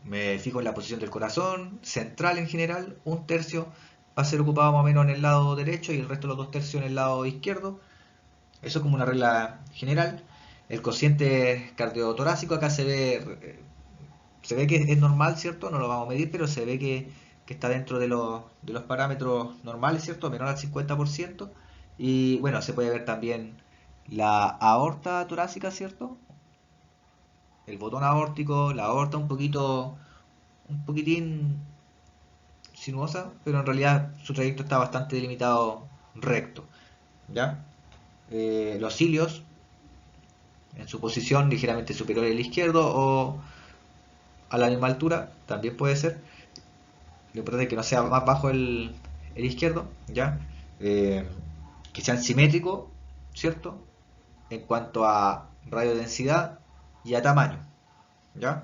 Me fijo en la posición del corazón, central en general, un tercio va a ser ocupado más o menos en el lado derecho y el resto de los dos tercios en el lado izquierdo. Eso es como una regla general. El cociente cardiotorácico acá se ve que es normal, ¿cierto? No lo vamos a medir, pero se ve que está dentro de los parámetros normales, ¿cierto? Menor al 50%. Y bueno, se puede ver también la aorta torácica, ¿cierto? El botón aórtico, la aorta un poquitín sinuosa, pero en realidad su trayecto está bastante delimitado recto, ¿ya? Los cilios en su posición ligeramente superior al izquierdo o a la misma altura, también puede ser. Lo importante es que no sea más bajo el izquierdo, ¿ya? Eh, que sean simétricos, ¿cierto? En cuanto a radiodensidad y a tamaño, ¿ya?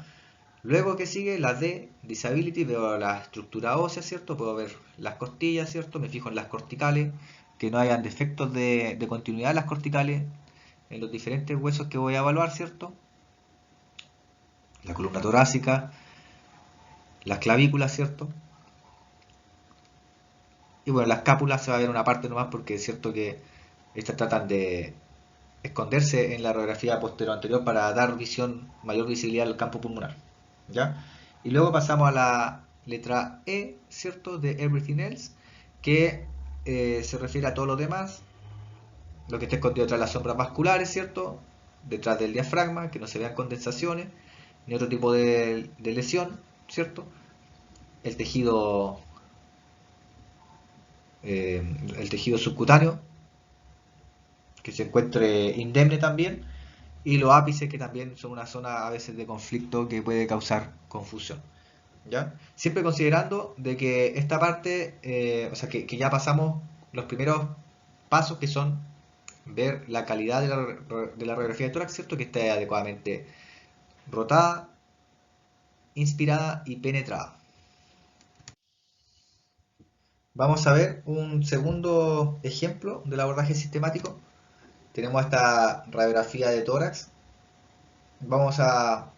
Luego que sigue la D, disability, veo la estructura ósea, ¿cierto? Puedo ver las costillas, ¿cierto? Me fijo en las corticales, que no hayan defectos de continuidad en las corticales, en los diferentes huesos que voy a evaluar, ¿cierto? La columna torácica, las clavículas, ¿cierto? Y bueno, las cápulas se va a ver una parte nomás porque es cierto que estas tratan de esconderse en la radiografía posterior anterior para dar mayor visibilidad al campo pulmonar, ¿ya? Y luego pasamos a la letra E, ¿cierto? De Everything Else, que se refiere a todo lo demás, lo que está escondido detrás de las sombras vasculares, ¿cierto? Detrás del diafragma, que no se vean condensaciones, ni otro tipo de lesión, ¿cierto? El tejido, el tejido subcutáneo, que se encuentre indemne también, y los ápices, que también son una zona a veces de conflicto que puede causar confusión, ¿ya? Siempre considerando de que esta parte, o sea, que ya pasamos los primeros pasos, que son ver la calidad de la radiografía de tórax, ¿cierto? Que esté adecuadamente rotada, inspirada y penetrada. Vamos a ver un segundo ejemplo del abordaje sistemático. Tenemos esta radiografía de tórax. Vamos a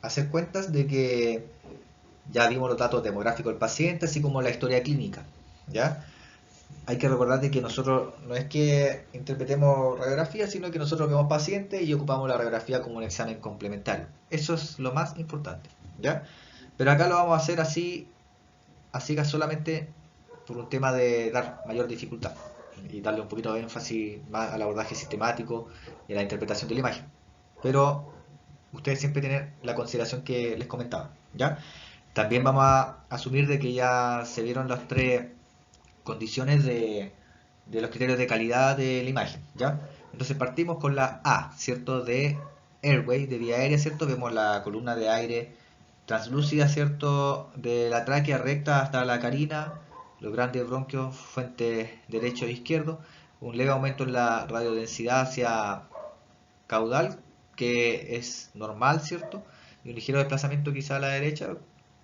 hacer cuentas de que ya vimos los datos demográficos del paciente, así como la historia clínica, ¿ya? Hay que recordar de que nosotros no es que interpretemos radiografía, sino que nosotros vemos pacientes y ocupamos la radiografía como un examen complementario. Eso es lo más importante, ¿ya? Pero acá lo vamos a hacer así que solamente por un tema de dar mayor dificultad y darle un poquito de énfasis más al abordaje sistemático y a la interpretación de la imagen. Pero ustedes siempre tienen la consideración que les comentaba, ¿ya? También vamos a asumir de que ya se vieron las tres condiciones de los criterios de calidad de la imagen, ¿ya? Entonces partimos con la A, ¿cierto? De airway, de vía aérea, ¿cierto? Vemos la columna de aire translúcida, ¿cierto? De la tráquea recta hasta la carina, los grandes bronquios, fuente derecho e izquierdo, un leve aumento en la radiodensidad hacia caudal, que es normal, ¿cierto? Y un ligero desplazamiento quizá a la derecha,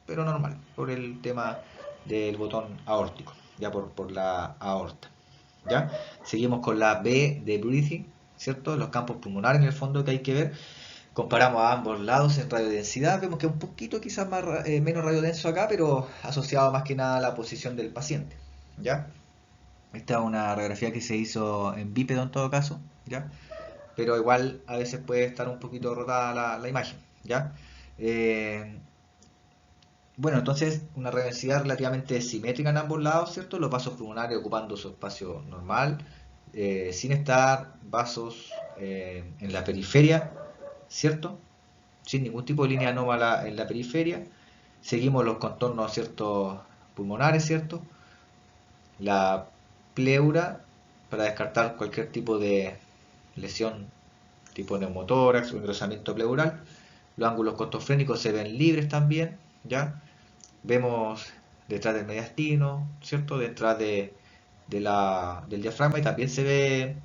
pero normal, por el tema del botón aórtico, ya por la aorta, ¿ya? Seguimos con la B de breathing, ¿cierto? Los campos pulmonares en el fondo que hay que ver. Comparamos a ambos lados en radiodensidad, vemos que un poquito quizás más, menos radiodenso acá, pero asociado más que nada a la posición del paciente, ¿ya? Esta es una radiografía que se hizo en bípedo en todo caso, ¿ya? Pero igual a veces puede estar un poquito rotada la imagen, ¿ya? Eh, bueno, entonces una redensidad relativamente simétrica en ambos lados, ¿cierto? Los vasos pulmonares ocupando su espacio normal, sin estar vasos en la periferia, ¿cierto? Sin ningún tipo de línea anómala en la periferia. Seguimos los contornos, ¿cierto? Pulmonares, ¿cierto? la pleura para descartar cualquier tipo de lesión tipo neumotórax o engrosamiento pleural. Los ángulos costofrénicos se ven libres también, ¿ya? Vemos detrás del mediastino, ¿cierto? Detrás del diafragma y también se ve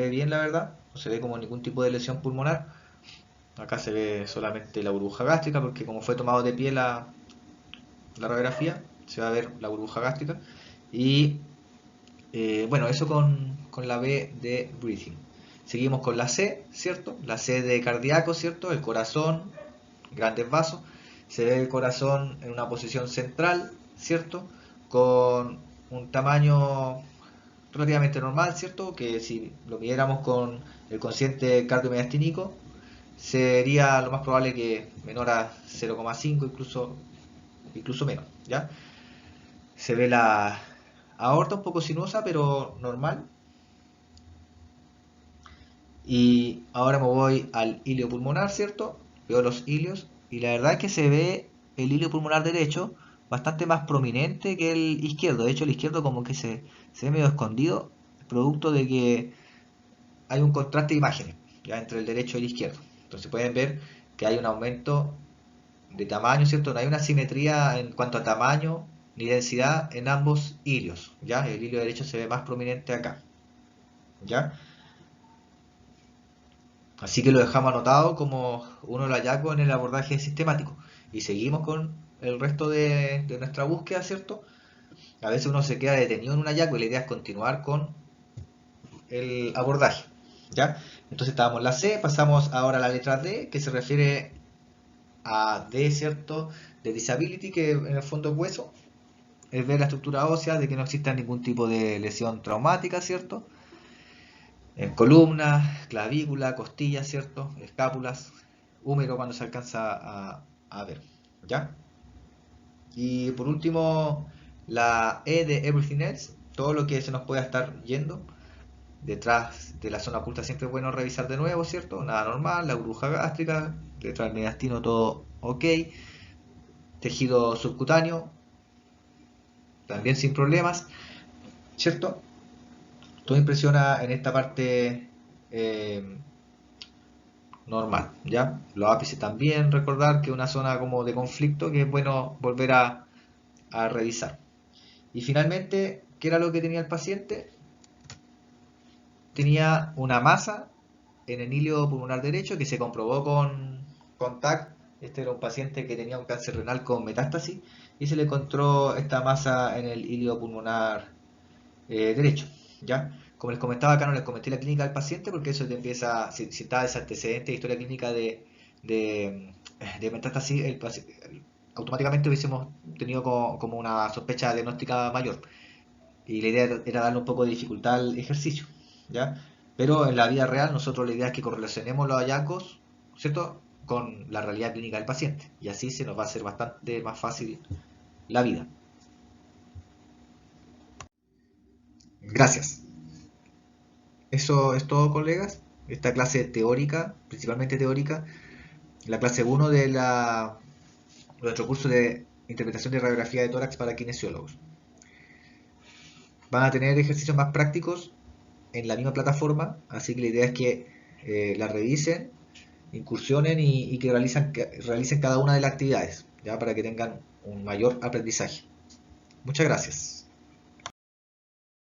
bien, la verdad. No se ve como ningún tipo de lesión pulmonar. Acá se ve solamente la burbuja gástrica porque como fue tomado de pie la radiografía, se va a ver la burbuja gástrica. Y bueno, eso con la B de breathing. Seguimos con la C, ¿cierto? La C de cardíaco, ¿cierto? El corazón, grandes vasos. Se ve el corazón en una posición central, ¿cierto? Con un tamaño relativamente normal, ¿cierto? Que si lo midiéramos con el cociente cardiomediastínico, sería lo más probable que menor a 0,5, incluso menos, ¿ya? Se ve la aorta un poco sinuosa, pero normal. Y ahora me voy al ilio pulmonar, ¿cierto? Veo los ilios y la verdad es que se ve el ilio pulmonar derecho bastante más prominente que el izquierdo. De hecho, el izquierdo como que se ve medio escondido, producto de que hay un contraste de imágenes ya entre el derecho y el izquierdo. Entonces pueden ver que hay un aumento de tamaño, ¿cierto? No hay una simetría en cuanto a tamaño ni densidad en ambos ilios, ¿ya? El ilio derecho se ve más prominente acá, ¿ya? Así que lo dejamos anotado como uno de los hallazgos en el abordaje sistemático. Y seguimos con el resto de nuestra búsqueda, ¿cierto? A veces uno se queda detenido en un hallazgo y la idea es continuar con el abordaje, ¿ya? Entonces estábamos en la C, pasamos ahora a la letra D, que se refiere a D, ¿cierto? De disability, que en el fondo es hueso, es ver la estructura ósea, de que no exista ningún tipo de lesión traumática, ¿cierto? En columna, clavícula, costillas, ¿cierto? Escápulas, húmero cuando se alcanza a ver, ¿ya? Y por último, la E de everything else, todo lo que se nos pueda estar yendo. Detrás de la zona oculta siempre es bueno revisar de nuevo, ¿cierto? Nada normal, la burbuja gástrica, detrás del mediastino todo ok, tejido subcutáneo, también sin problemas, ¿cierto? Todo impresiona en esta parte eh, normal, ¿ya? Los ápices también, recordar que es una zona como de conflicto que es bueno volver a revisar. Y finalmente, ¿qué era lo que tenía el paciente? Tenía una masa en el hilo pulmonar derecho que se comprobó con TAC. Este era un paciente que tenía un cáncer renal con metástasis y se le encontró esta masa en el hilo pulmonar derecho, ¿ya? Como les comentaba acá, no les comenté la clínica del paciente porque eso te empieza, si está ese antecedente de historia clínica de, de metástasis, automáticamente hubiésemos tenido como una sospecha diagnóstica mayor. Y la idea era darle un poco de dificultad al ejercicio, ¿ya? Pero en la vida real nosotros la idea es que correlacionemos los hallazgos, ¿cierto? Con la realidad clínica del paciente. Y así se nos va a hacer bastante más fácil la vida. Gracias. Eso es todo, colegas. Esta clase teórica, principalmente teórica, la clase 1 de nuestro curso de interpretación de radiografía de tórax para kinesiólogos. Van a tener ejercicios más prácticos en la misma plataforma, así que la idea es que la revisen, incursionen y que realicen cada una de las actividades, ya para que tengan un mayor aprendizaje. Muchas gracias.